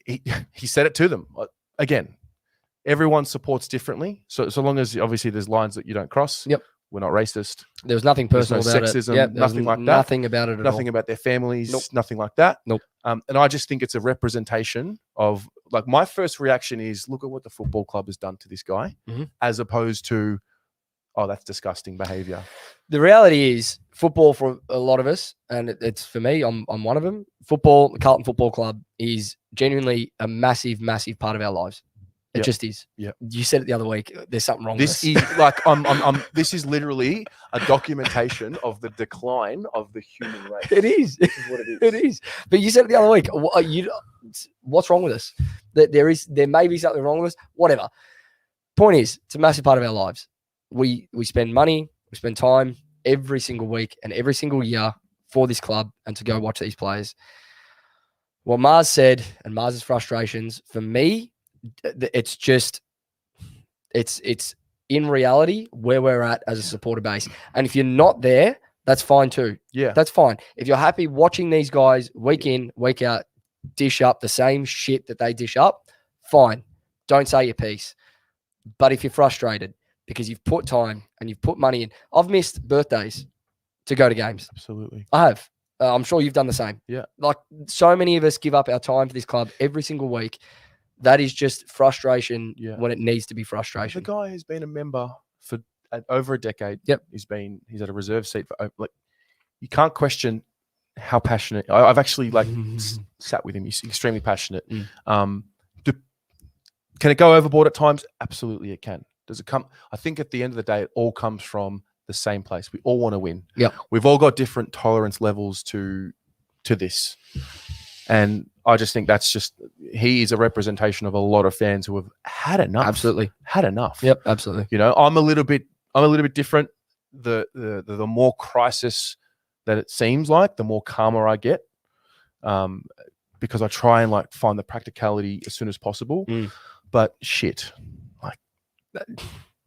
He said it to them. Again, everyone supports differently. So long as obviously there's lines that you don't cross. Yep. We're not racist. There was nothing personal There's no about sexism, it. Yep, nothing like that. Nothing about it at all. Nothing about their families. Nope. Nothing like that. Nope. And I just think it's a representation of, like, my first reaction is, look at what the football club has done to this guy, as opposed to, oh, that's disgusting behavior. The reality is, football for a lot of us, and it's for me, I'm one of them. Football, the Carlton Football Club, is genuinely a massive, massive part of our lives. It just is. Yeah. You said it the other week. There's something wrong with This this. is like this is literally a documentation of the decline of the human race. It is. This is what it is. It is. But you said it the other week. What's wrong with us? There may be something wrong with us. Whatever. Point is, it's a massive part of our lives. We spend money, we spend time every single week and every single year for this club and to go watch these players. What Mars said and Mars's frustrations, for me, it's just, it's in reality where we're at as a supporter base. And if you're not there, that's fine too. Yeah. That's fine. If you're happy watching these guys week in, week out, dish up the same shit that they dish up, fine. Don't say your piece. But if you're frustrated because you've put time and you've put money in, I've missed birthdays to go to games. Absolutely. I have. I'm sure you've done the same. Yeah. Like, so many of us give up our time for this club every single week. That is just frustration when it needs to be frustration. The guy has been a member for over a decade. Yep. He's at a reserve seat for, like, you can't question how passionate. I've actually sat with him. He's extremely passionate. Can it go overboard at times? Absolutely, it can. Does it come? I think at the end of the day, it all comes from the same place. We all want to win. Yeah. We've all got different tolerance levels to this. And I just think he is a representation of a lot of fans who have had enough. Absolutely. Had enough. Yep, absolutely. I'm a little bit different. The more crisis that it seems like, the more calmer I get. because I try and like find the practicality as soon as possible. But shit, like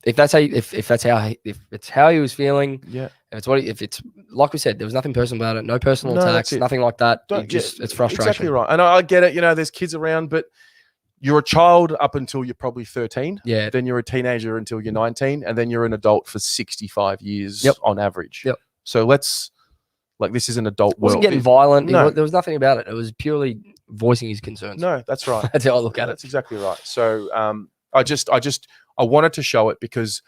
if that's how if it's how he was feeling, yeah, if it's like we said, there was nothing personal about it, no personal No, attacks, that's it. nothing like that. Yeah, It's frustration. Exactly right. And I get it. You know, there's kids around, but you're a child up until you're probably 13. Yeah. Then you're a teenager until you're 19, and then you're an adult for 65 years on average. Yep. So let's like this is an adult Wasn't world. getting violent. No. There was nothing about it. It was purely voicing his concerns. No, that's right. That's how I look at it. That's exactly right. So I wanted to show it because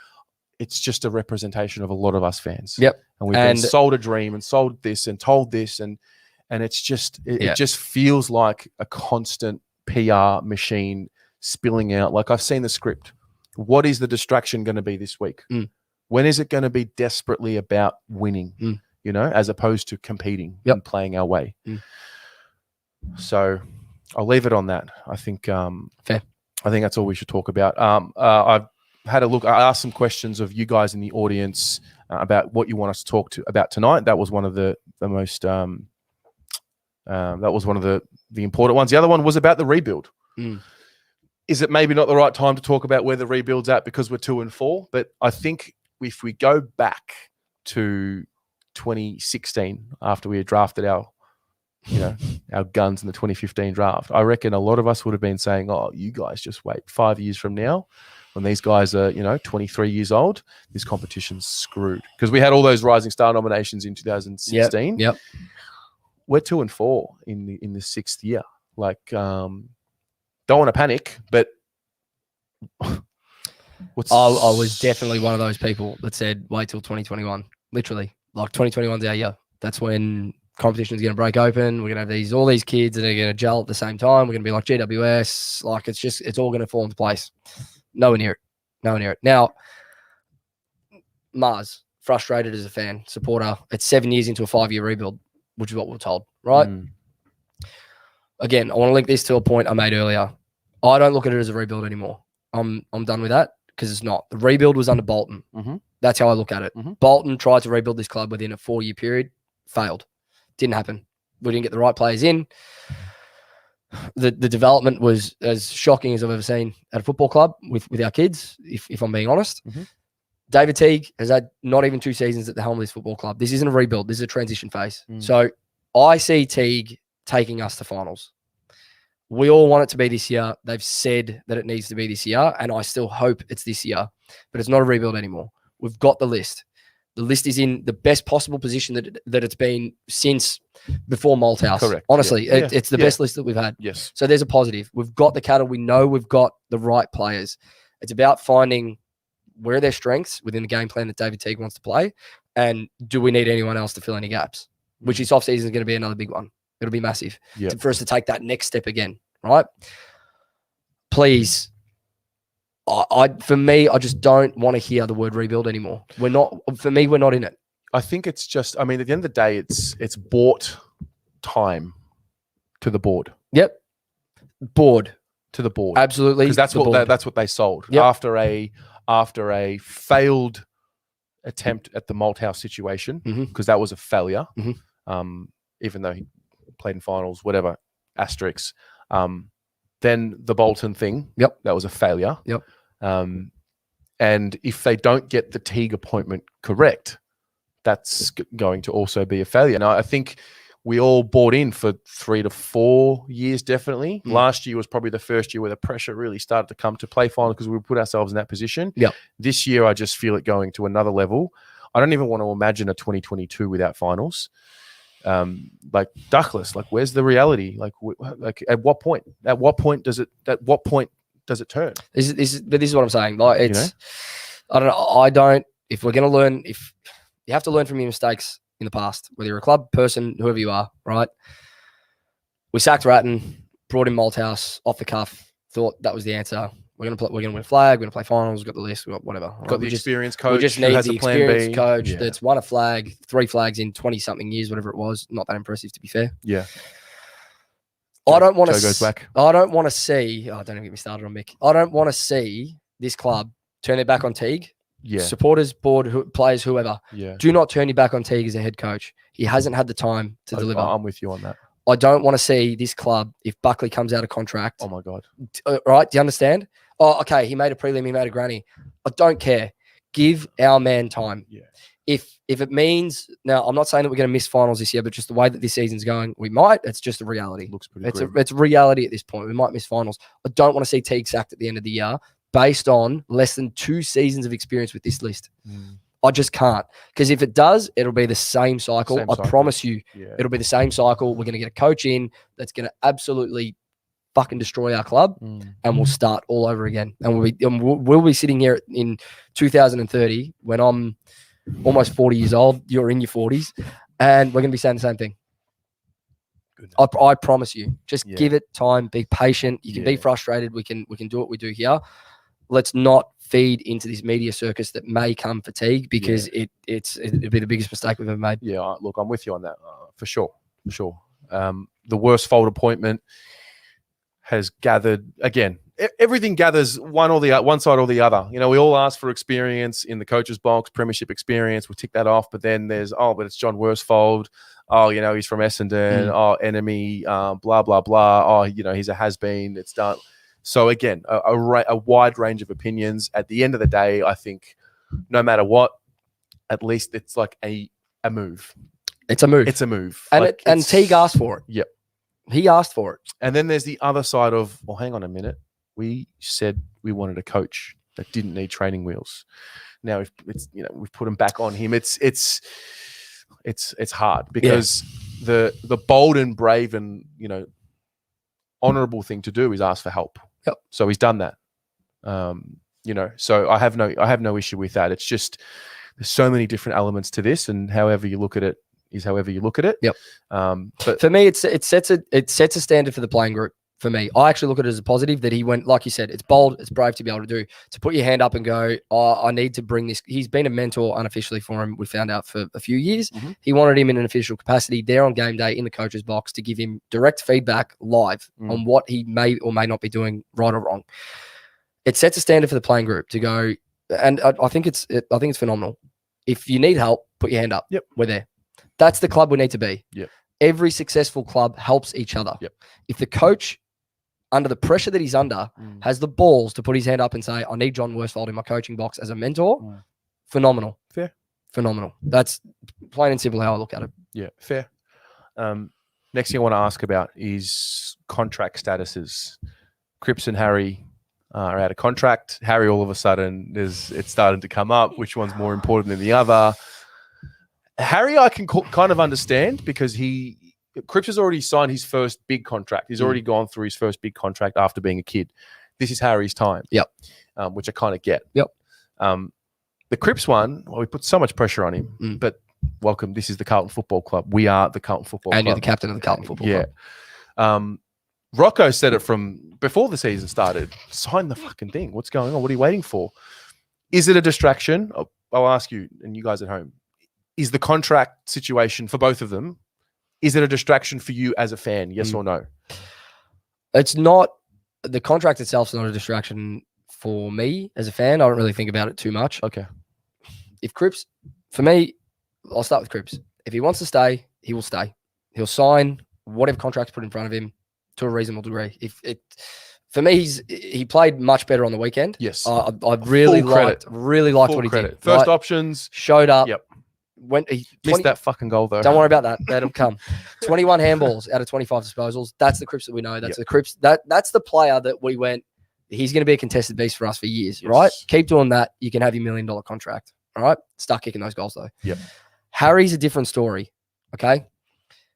it's just a representation of a lot of us fans. Yep. And we've been sold a dream and sold this and told this and it's just it just feels like a constant PR machine spilling out. Like I've seen the script. What is the distraction going to be this week? When is it going to be desperately about winning? You know, as opposed to competing and playing our way. So I'll leave it on that. I think fair. I think that's all we should talk about. I've had a look. I asked some questions of you guys in the audience about what you want us to talk about tonight. That was one of the most that was one of the important ones. The other one was about the rebuild. Is it maybe not the right time to talk about where the rebuild's at because we're 2-4? But I think if we go back to 2016 after we had drafted our guns in the 2015 draft, I reckon a lot of us would have been saying, oh, you guys just wait 5 years from now when these guys are, 23 years old, this competition's screwed. Because we had all those Rising Star nominations in 2016. Yep. We're 2-4 in the sixth year. Like, don't want to panic, but I was definitely one of those people that said, wait till 2021. Literally. Like 2021's our year. That's when competition is going to break open. We're going to have all these kids that are going to gel at the same time. We're going to be like GWS. Like it's all going to fall into place. Nowhere near it. Now, Mars, frustrated as a fan, supporter. It's 7 years into a 5-year rebuild, which is what we're told, right? Again, I want to link this to a point I made earlier. I don't look at it as a rebuild anymore. I'm done with that because it's not. The rebuild was under Bolton. That's how I look at it. Bolton tried to rebuild this club within a 4-year period, failed. Didn't happen. We didn't get the right players in. The development was as shocking as I've ever seen at a football club with our kids, if I'm being honest. David Teague has had not even 2 seasons at the helm of this football club. This isn't a rebuild. This is a transition phase. So I see Teague taking us to finals. We all want it to be this year. They've said that it needs to be this year, and I still hope it's this year. But it's not a rebuild anymore. We've got the list. The list is in the best possible position that it's been since before Malthouse. Correct. Honestly, it's the best list that we've had. Yes. So there's a positive. We've got the cattle. We know we've got the right players. It's about finding where are their strengths within the game plan that David Teague wants to play, and do we need anyone else to fill any gaps? Which this offseason is going to be another big one. It'll be massive for us to take that next step again, right? Please. For me, I just don't want to hear the word rebuild anymore. We're not in it. I think it's just, at the end of the day, it's bought time to the board. Yep. Board. To the board. Absolutely. Because that's what they sold. After a failed attempt at the Malthouse situation, because that was a failure, even though he played in finals, whatever, asterisks. Then the Bolton thing, that was a failure. And if they don't get the Teague appointment correct, that's going to also be a failure. Now, I think we all bought in for 3 to 4 years, definitely. Last year was probably the first year where the pressure really started to come to play final because we put ourselves in that position. This year, I just feel it going to another level. I don't even want to imagine a 2022 without finals. Like Duckless, like where's the reality? Like at what point? At what point does it turn? This is what I'm saying. Like it's, I don't know. If we're going to learn, if you have to learn from your mistakes in the past, whether you're a club person, whoever you are, right? We sacked Ratton, brought in Malthouse off the cuff, thought that was the answer. We're going to win a flag. We're going to play finals. We've got the list. We've got whatever. Got the experienced coach. We just need the experienced coach Yeah. that's won a flag, 3 flags in 20-something years, whatever it was. Not that impressive, to be fair. Yeah. I don't want to. Joe goes back. I don't want to see. Oh, don't even get me started on Mick. I don't want to see this club turn their back on Teague. Yeah. Supporters, board, players, whoever. Yeah. Do not turn your back on Teague as a head coach. He hasn't had the time to deliver. I'm with you on that. I don't want to see this club, if Buckley comes out of contract. Oh my God. Right? Do you understand? Oh, okay. He made a prelim. He made a granny. I don't care. Give our man time. Yeah. If it means, now I'm not saying that we're going to miss finals this year, but just the way that this season's going, we might. It's just a reality. Looks pretty It's a reality at this point. We might miss finals. I don't want to see Teague sacked at the end of the year based on less than 2 seasons of experience with this list. I just can't. Because if it does, it'll be the same cycle. I promise you, it'll be the same cycle. We're going to get a coach in that's going to absolutely fucking destroy our club, and we'll start all over again. And we'll be sitting here in 2030 when I'm almost 40 years old. You're in your 40s, and we're going to be saying the same thing. I promise you. Just give it time. Be patient. You can be frustrated. We can do what we do here. Let's not feed into this media circus that may come fatigue, because it'd be the biggest mistake we've ever made. Yeah, look, I'm with you on that for sure. The Worsfold appointment has gathered again. Everything gathers one side or the other. You know, we all ask for experience in the coach's box, premiership experience. We tick that off, but then there's but it's John Worsfold. Oh, you know, he's from Essendon. Oh, enemy. Blah blah blah. Oh, you know, he's a has-been. It's done. So again, a wide range of opinions. At the end of the day, I think no matter what, at least it's like a move. It's a move. It's a move. And Teague asked for it. Yep. He asked for it. And then there's the other side of, well, hang on a minute. We said we wanted a coach that didn't need training wheels. Now we've put him back on him. It's hard because the bold and brave and honorable thing to do is ask for help. Yep. So he's done that. So I have no issue with that. It's just there's so many different elements to this, and however you look at it is however you look at it. Yep. But for me, it sets a standard for the playing group. For me, I actually look at it as a positive that he went, like you said, it's bold, it's brave to be able to put your hand up and go, oh, I need to bring this. He's been a mentor unofficially for him. We found out for a few years. Mm-hmm. He wanted him in an official capacity there on game day in the coach's box to give him direct feedback live on what he may or may not be doing right or wrong. It sets a standard for the playing group to go, and I think it's phenomenal. If you need help, put your hand up. Yep. We're there. That's the club we need to be. Yep. Every successful club helps each other. Yep. If the coach, under the pressure that he's under, has the balls to put his hand up and say, I need John Worsfold in my coaching box as a mentor, phenomenal. Fair. Phenomenal. That's plain and simple how I look at it. Yeah, fair. Next thing I want to ask about is contract statuses. Cripps and Harry are out of contract. Harry, all of a sudden, it's starting to come up. Which one's more important than the other? Harry, I can kind of understand because Cripps has already signed his first big contract. He's already gone through his first big contract after being a kid. This is Harry's time. Yep. Which I kind of get. Yep. The Cripps one, well, we put so much pressure on him, but welcome. This is the Carlton Football Club. We are the Carlton Football Club. And you're the captain of the Carlton Football Club. Rocco said it from before the season started. Sign the fucking thing. What's going on? What are you waiting for? Is it a distraction? I'll ask you and you guys at home. Is the contract situation for both of them, is it a distraction for you as a fan? Yes or no? It's not. The contract itself is not a distraction for me as a fan. I don't really think about it too much. Okay. If Cripps, for me, I'll start with Cripps. If he wants to stay, he will stay. He'll sign whatever contract's put in front of him to a reasonable degree. For me, he played much better on the weekend. Yes. I really liked what he did. First options. Showed up. Yep. Missed that fucking goal though. Don't worry about that. That'll come. 21 handballs out of 25 disposals. That's the Cripps that we know. That's the Cripps. That's the player that we went, he's going to be a contested beast for us for years, right? Keep doing that. You can have your $1 million contract. All right. Start kicking those goals though. Yep. Harry's a different story. Okay.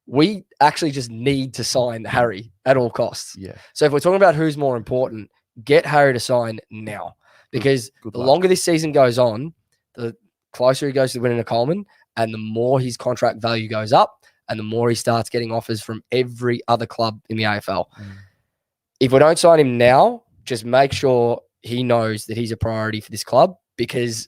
We actually just need to sign Harry at all costs. Yeah. So if we're talking about who's more important, get Harry to sign now, because the longer this season goes on, the closer he goes to winning a Coleman, and the more his contract value goes up, and the more he starts getting offers from every other club in the AFL. If we don't sign him now, just make sure he knows that he's a priority for this club, because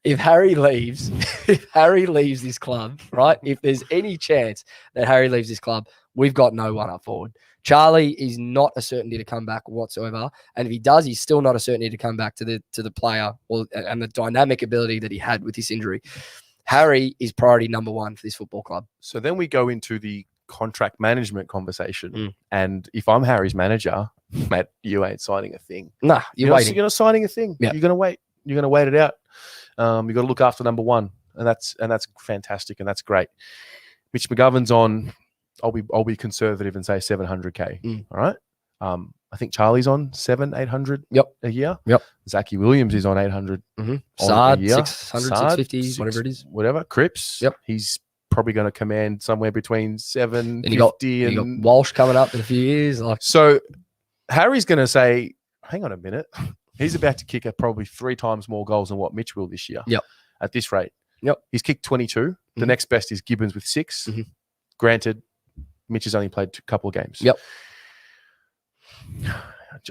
if Harry leaves this club, right? If there's any chance that Harry leaves this club, we've got no one up forward. Charlie is not a certainty to come back whatsoever, and if he does, he's still not a certainty to come back to the player and the dynamic ability that he had with this injury. Harry is priority number one for this football club. So then we go into the contract management conversation. Mm. And if I'm Harry's manager, mate, you ain't signing a thing. Nah, you're waiting. You're not signing a thing. Yeah. You're going to wait. You're going to wait it out. You got to look after number one, and that's fantastic, and that's great. Mitch McGovern's on. I'll be conservative and say 700K. Mm. All right. I think Charlie's on 800 a year. Yep. Zachy Williams is on 800 Mm-hmm. on Sard, a year. 600, Sard, 650, whatever it is. Whatever. Cripps. Yep. He's probably going to command somewhere between 750 And you got Walsh coming up in a few years. So Harry's going to say, hang on a minute. He's about to kick probably 3 times more goals than what Mitch will this year. Yep. At this rate. Yep. He's kicked 22. The next best is Gibbons with 6. Mm-hmm. Granted, Mitch has only played a couple of games. Yep.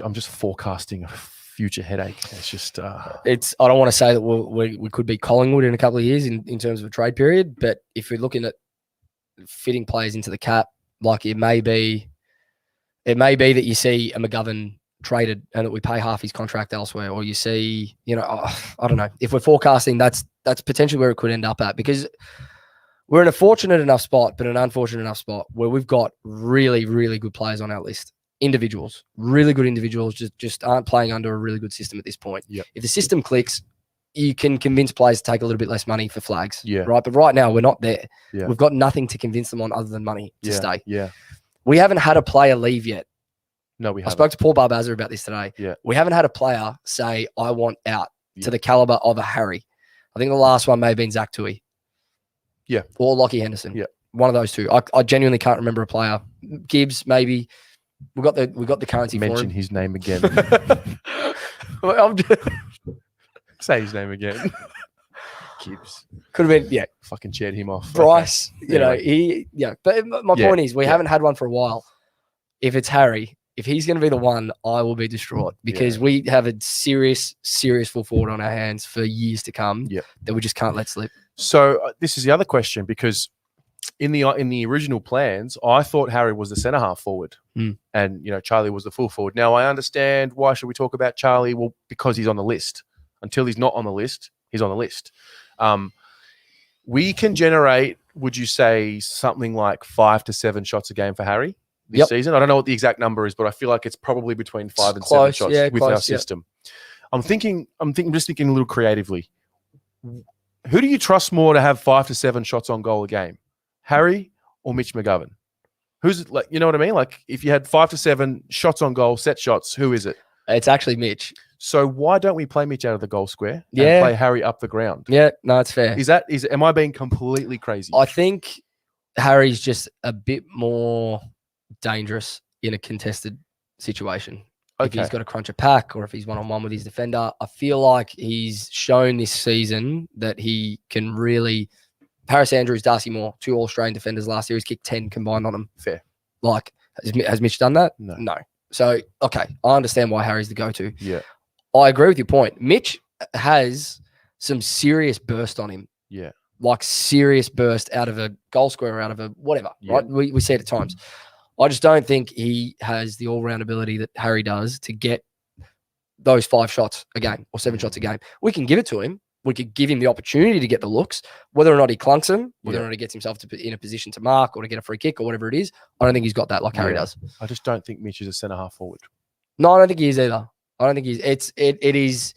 I'm just forecasting a future headache. It's just I don't want to say that we could be Collingwood in a couple of years in terms of a trade period, but if we're looking at fitting players into the cap, like it may be that you see a McGovern traded and that we pay half his contract elsewhere, or you see, I don't know. If we're forecasting, that's potentially where it could end up at, because we're in a fortunate enough spot, but an unfortunate enough spot where we've got really, really good players on our list. Individuals, really good individuals, just aren't playing under a really good system at this point. Yep. If the system clicks, you can convince players to take a little bit less money for flags. Yeah. Right. But right now we're not there. Yeah. We've got nothing to convince them on other than money to stay. Yeah. We haven't had a player leave yet. No, we haven't. I spoke to Paul Barbazza about this today. Yeah. We haven't had a player say, I want out to the caliber of a Harry. I think the last one may have been Zach Tui. Yeah. Or Lockie Henderson. Yeah. One of those two. I genuinely can't remember a player. Gibbs, maybe. We got the currency for him. Mention his name again. Say his name again. Gibbs. Could have been, Fucking cheered him off. Bryce, Anyway. But my point is, we haven't had one for a while. If it's Harry, if he's going to be the one, I will be distraught, because we have a serious full forward on our hands for years to come that we just can't let slip. So this is the other question, because in the original plans, I thought Harry was the centre half forward, and Charlie was the full forward. Now I understand why should we talk about Charlie? Well, because he's on the list. Until he's not on the list, he's on the list. We can generate, would you say, something like 5 to 7 shots a game for Harry this season? I don't know what the exact number is, but I feel like it's probably between 5 and 7 shots with our system. I'm just thinking a little creatively. Who do you trust more to have 5 to 7 shots on goal a game? Harry or Mitch McGovern? Who's like, you know what I mean? Like, if you had 5 to 7 shots on goal, set shots, who is it? It's actually Mitch. So why don't we play Mitch out of the goal square and play Harry up the ground? Yeah, no, it's fair. Am I being completely crazy? I think Harry's just a bit more dangerous in a contested situation. If he's got to crunch a pack, or if he's one-on-one with his defender, I feel like he's shown this season that he can really. Harris Andrews, Darcy Moore, 2 All-Australian defenders last year. He's kicked 10 combined on them. Fair. Like, has Mitch done that? No. So, okay, I understand why Harry's the go-to. Yeah. I agree with your point. Mitch has some serious burst on him. Yeah. Like serious burst out of a goal square, out of a whatever, right? We see it at times. I just don't think he has the all-round ability that Harry does to get those 5 shots a game or 7 shots a game. We can give it to him. We could give him the opportunity to get the looks, whether or not he clunks them, whether or not he gets himself in a position to mark or to get a free kick or whatever it is. I don't think he's got that like Harry does. I just don't think Mitch is a centre half forward. No, I don't think he is either. I don't think it is.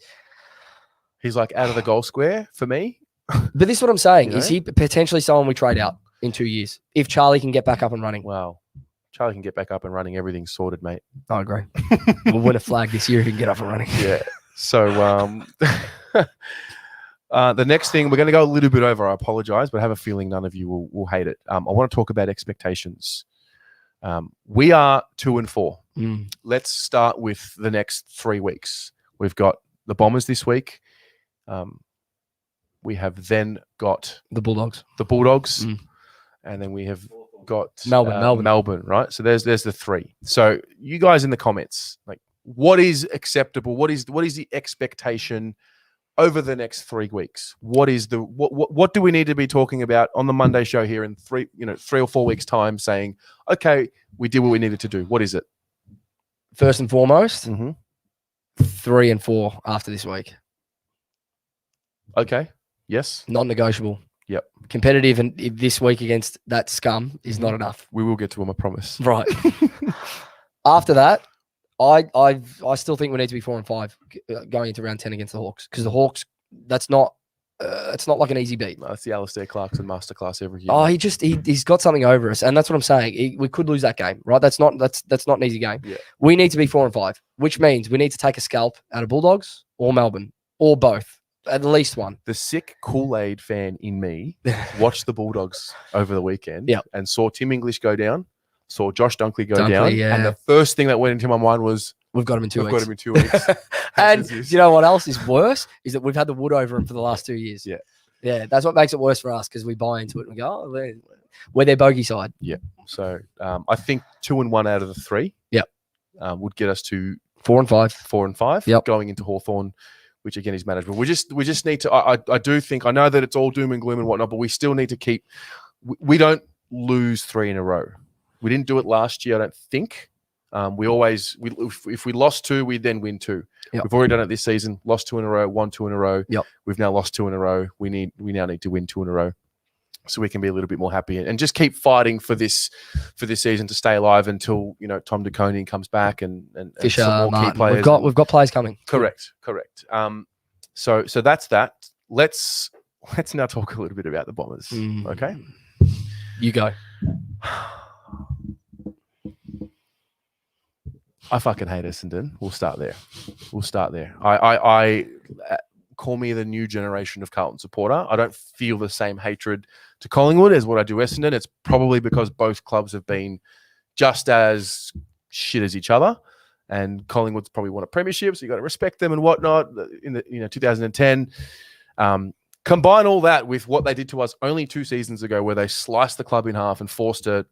He's like out of the goal square for me. But this is what I'm saying. Is he potentially someone we trade out in 2 years if Charlie can get back up and running? Wow. Charlie can get back up and running. Everything's sorted, mate. I agree. We'll win a flag this year if he can get up and running. Yeah. So the next thing, we're going to go a little bit over. I apologize, but I have a feeling none of you will hate it. I want to talk about expectations. We are 2-4. Let's start with the next 3 weeks. We've got the Bombers this week. We have then got the Bulldogs, and then we have got Melbourne, right? So there's the 3. So you guys in the comments, like, what is acceptable? What is the expectation over the next 3 weeks? What do we need to be talking about on the Monday show here in 3 or 4 weeks time, saying, okay, we did what we needed to do? What is it? First and foremost, 3-4 after this week. Okay. Yes. Non-negotiable. Yep. Competitive and this week against that scum is not enough. We will get to them, I promise. Right. After that, I still think we need to be 4 and 5 going into round 10 against the Hawks, because the Hawks, it's not like an easy beat. No, that's the Alistair Clarkson masterclass every year. Oh, he's got something over us, and that's what I'm saying. We could lose that game, right? That's not an easy game. Yeah. We need to be 4 and 5, which means we need to take a scalp out of Bulldogs or Melbourne or both, at least one. The sick Kool-Aid fan in me watched the Bulldogs over the weekend Yep. and saw Tim English go down, saw Josh Dunkley go Dunkley, down, yeah. and the first thing that went into my mind was, We've got him in 2 we've weeks. got him in 2 weeks. And do you know what else is worse? Is that we've had the wood over him for the last 2 years. Yeah. Yeah, that's what makes it worse for us, because we buy into it and we go, oh, we're their bogey side. Yeah. So I think 2 and 1 out of the 3 Yep. Would get us to 4 and 5. 4 and 5 Yep. going into Hawthorn, which again is manageable. We just need to, I do think, I know that it's all doom and gloom and whatnot, but we still need to keep, we don't lose 3 in a row. We didn't do it last year, I don't think. If we lost 2, we then win 2. Yep. We've already done it this season. Lost 2 in a row, won 2 in a row. Yep. We've now lost 2 in a row. We now need to win 2 in a row, so we can be a little bit more happy and just keep fighting for this season to stay alive until Tom DeConey comes back and Fisher, some more key Martin. players. We've got players coming. Correct. So that's that. Let's now talk a little bit about the Bombers. Okay. You go. I fucking hate Essendon. We'll start there. I call me the new generation of Carlton supporter. I don't feel the same hatred to Collingwood as what I do Essendon. It's probably because both clubs have been just as shit as each other, and Collingwood's probably won a premiership, so you got to respect them and whatnot. In the 2010, combine all that with what they did to us only 2 seasons ago, where they sliced the club in half and forced a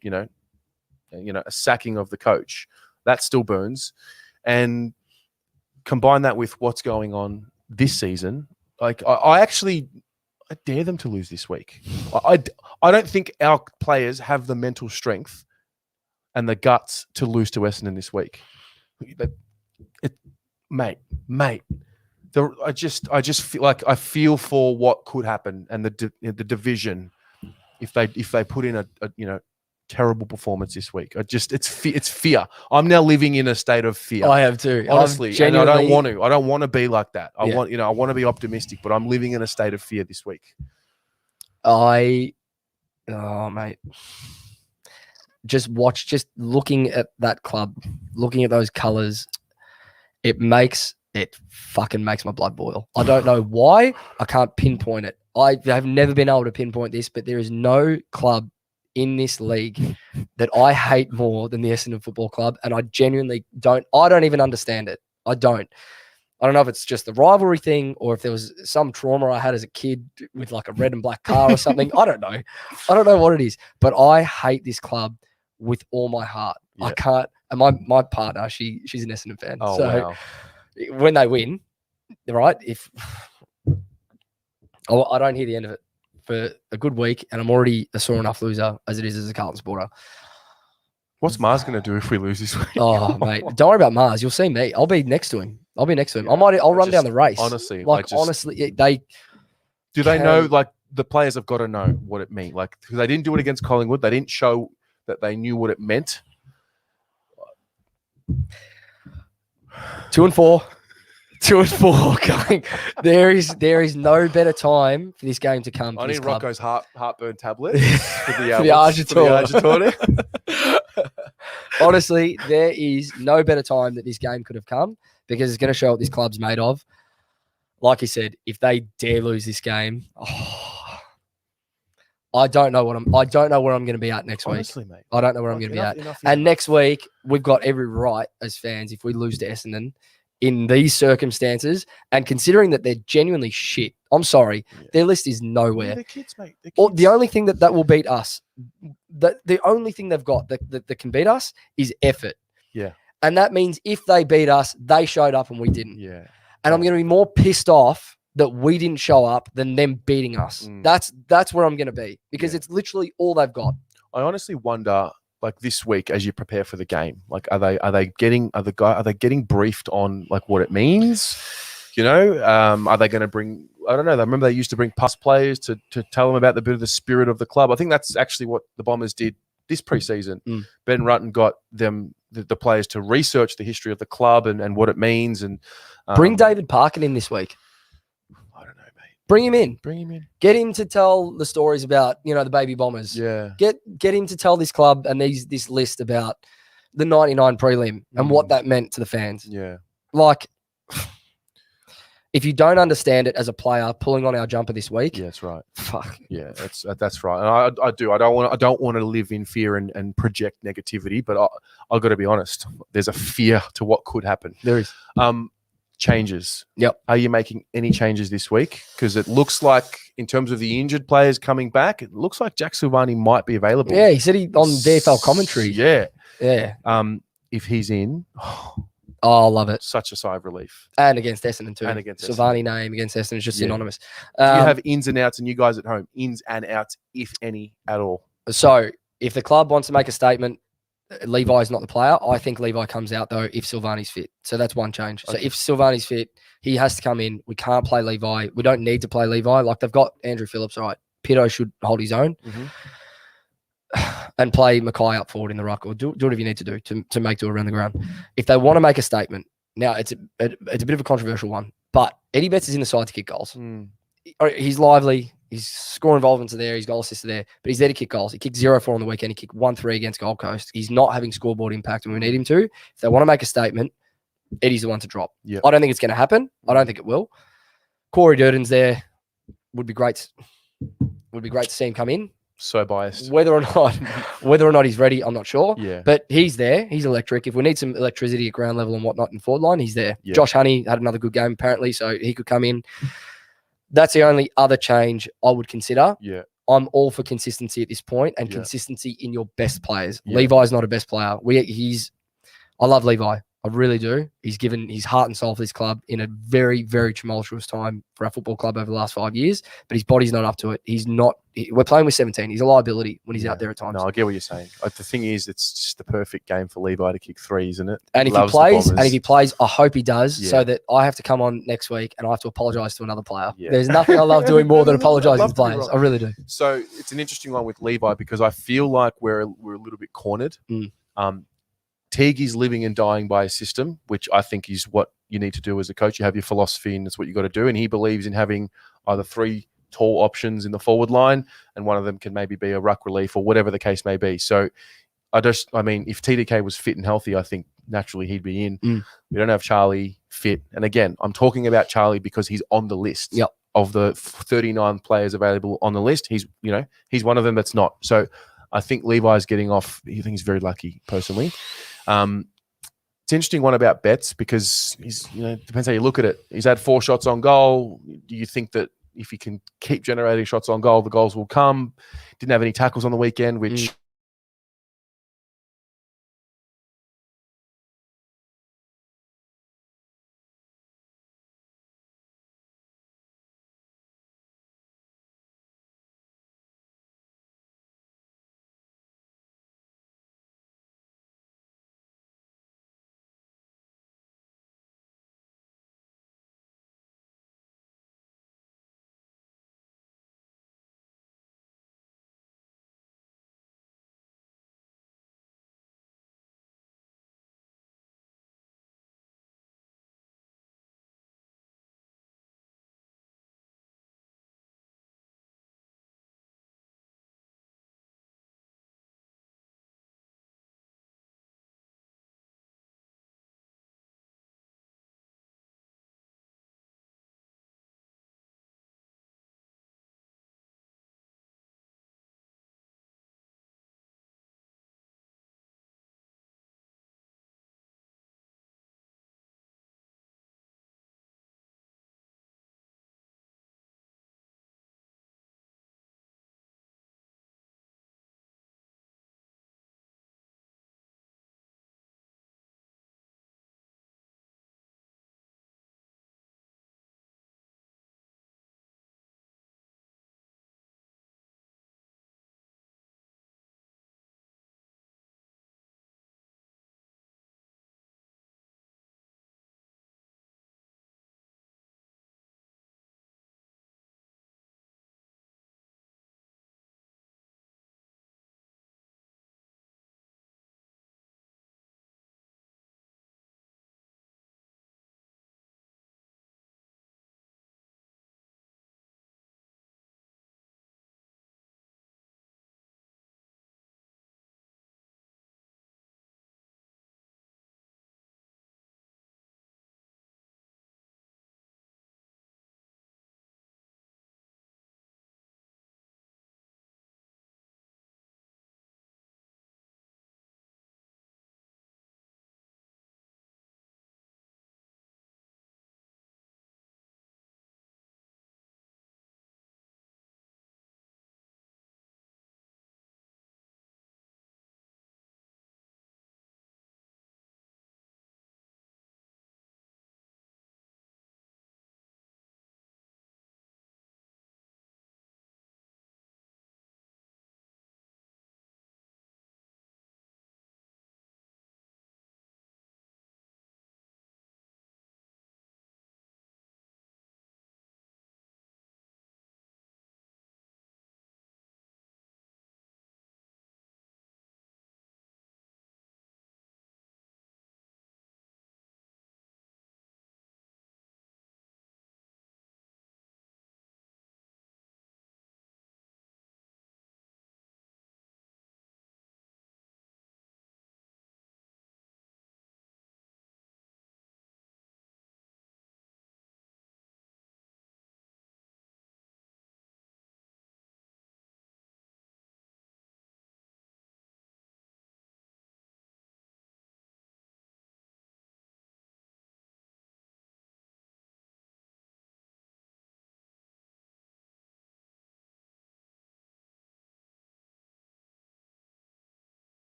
sacking of the coach. That still burns. And combine that with what's going on this season. Like, I dare them to lose this week. I don't think our players have the mental strength and the guts to lose to Essendon this week. Mate. I just feel like I feel for what could happen, and the division if they put in a terrible performance this week. It's fear. I'm now living in a state of fear. I have too. Honestly, and I don't want to. I don't want to be like that. I Yeah. want to be optimistic, but I'm living in a state of fear this week. Mate. Just looking at that club, looking at those colours, it fucking makes my blood boil. I don't know why. I can't pinpoint it. I have never been able to pinpoint this, but there is no club in this league that I hate more than the Essendon Football Club, and I genuinely don't. I don't even understand it. I don't know if it's just the rivalry thing, or if there was some trauma I had as a kid with like a red and black car or something. I don't know. I don't know what it is, but I hate this club with all my heart. Yeah. I can't. And my partner, she's an Essendon fan. Oh, So wow. when they win, right? I don't hear the end of it for a good week, and I'm already a sore enough loser as it is as a Carlton supporter. What's Mars going to do if we lose this week? Oh, mate, don't worry about Mars. You'll see me. I'll be next to him. I'll run down the race. Honestly, honestly, do they know? Like, the players have got to know what it means. Like, because they didn't do it against Collingwood, they didn't show that they knew what it meant. 2 and 4. 2 and 4 going. There is no better time for this game to come. I For this need club. Rocco's heartburn tablet for the Argentor. Honestly, there is no better time that this game could have come, because it's going to show what this club's made of. Like you said, if they dare lose this game, I don't know where I'm going to be at next week. Honestly, mate. I don't know where I'm going to be at. And next week, we've got every right as fans, if we lose to Essendon in these circumstances, and considering that they're genuinely shit. I'm sorry, their list is nowhere. They're kids, mate. Or the only thing that will beat us, the only thing they've got that can beat us is effort. Yeah. And that means if they beat us, they showed up and we didn't. Yeah. And I'm going to be more pissed off that we didn't show up than them beating us. That's where I'm going to be, because it's literally all they've got. I honestly wonder, like, this week as you prepare for the game, like, are they getting briefed on like what it means? Are they going to bring I don't know. I remember they used to bring past players to tell them about the bit of the spirit of the club. I think that's actually what the Bombers did this preseason. Ben Rutten got them the players to research the history of the club and what it means. And Bring David Parkin in this week. I don't know, mate. Bring him in. Bring him in. Get him to tell the stories about, the baby Bombers. Yeah. Get him to tell this club and this list about the 99 prelim and what that meant to the fans. Yeah. Like, if you don't understand it as a player, pulling on our jumper this week. Yeah, that's right. Fuck. Yeah, that's right. And I don't want to live in fear and project negativity, but I've got to be honest. There's a fear to what could happen. There is. Changes. Yep. Are you making any changes this week? Because it looks like, in terms of the injured players coming back, it looks like Jack Silvani might be available. Yeah, he said he on VFL commentary. Yeah. Yeah. If he's in, I love it. such a sigh of relief. And against Essendon too. And against Silvani name against Essendon is just synonymous. Do you have ins and outs, and you guys at home, ins and outs, if any, at all? So if the club wants to make a statement, Levi is not the player. I think Levi comes out though if Silvani's fit. So that's one change. So if Silvani's fit, he has to come in. We can't play Levi. We don't need to play Levi. Like, they've got Andrew Phillips, all right. Pito should hold his own. And play Mackay up forward in the ruck, or do whatever you need to do to make do around the ground. If they want to make a statement, now it's a bit of a controversial one, but Eddie Betts is in the side to kick goals. He's lively. His score involvements are there. His goal assists are there, but he's there to kick goals. He kicked 0-4 on the weekend. He kicked 1-3 against Gold Coast. He's not having scoreboard impact when we need him to. If they want to make a statement, Eddie's the one to drop. Yep. I don't think it's going to happen. I don't think it will. Corey Durden's there. Would be great to see him come in. So biased. Whether or not he's ready, I'm not sure. Yeah. But he's there. He's electric. If we need some electricity at ground level and whatnot in forward line, he's there. Yeah. Josh Honey had another good game apparently, so he could come in. That's the only other change I would consider. Yeah. I'm all for consistency at this point and consistency in your best players. Levi's not a best player. I love Levi. I really do. He's given his heart and soul for this club in a very, very tumultuous time for our football club over the last 5 years, but his body's not up to it. We're playing with 17. He's a liability when he's out there at times. No, I get what you're saying. The thing is, it's just the perfect game for Levi to kick three, isn't it? And if he plays, I hope he does, so that I have to come on next week and I have to apologise to another player. Yeah. There's nothing I love doing more than apologising to players. I really do. So it's an interesting one with Levi because I feel like we're a little bit cornered. Teague is living and dying by a system, which I think is what you need to do as a coach. You have your philosophy and that's what you got to do. And he believes in having either three tall options in the forward line and one of them can maybe be a ruck relief or whatever the case may be. So if TDK was fit and healthy, I think naturally he'd be in. We don't have Charlie fit. And again, I'm talking about Charlie because he's on the list of the 39 players available on the list. He's one of them that's not. So I think Levi's getting off. I think he's very lucky personally. It's an interesting one about Betts because depends how you look at it. He's had 4 shots on goal. Do you think that if he can keep generating shots on goal, the goals will come? Didn't have any tackles on the weekend, which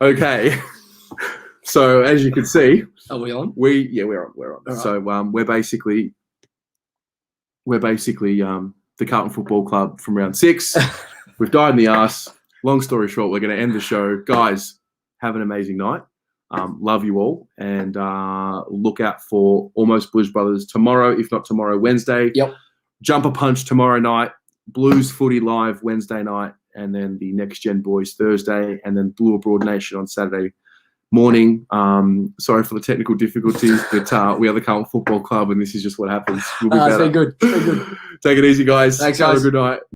Okay. So as you can see, Are we on? we're on. All right. So we're basically the Carlton Football Club from round 6. We've died in the arse. Long story short, we're going to end the show. Guys, have an amazing night. Love you all, and look out for Almost Blues Brothers tomorrow, if not tomorrow, Wednesday. Yep. Jumper Punch tomorrow night, Blues Footy Live Wednesday night, and then the Next Gen Boys Thursday, and then Blue Abroad Nation on Saturday morning. Sorry for the technical difficulties, but we are the Carlton Football Club, and this is just what happens. We'll be It's better. been good. It's been good. Take it easy, guys. Thanks, Have guys. a good night.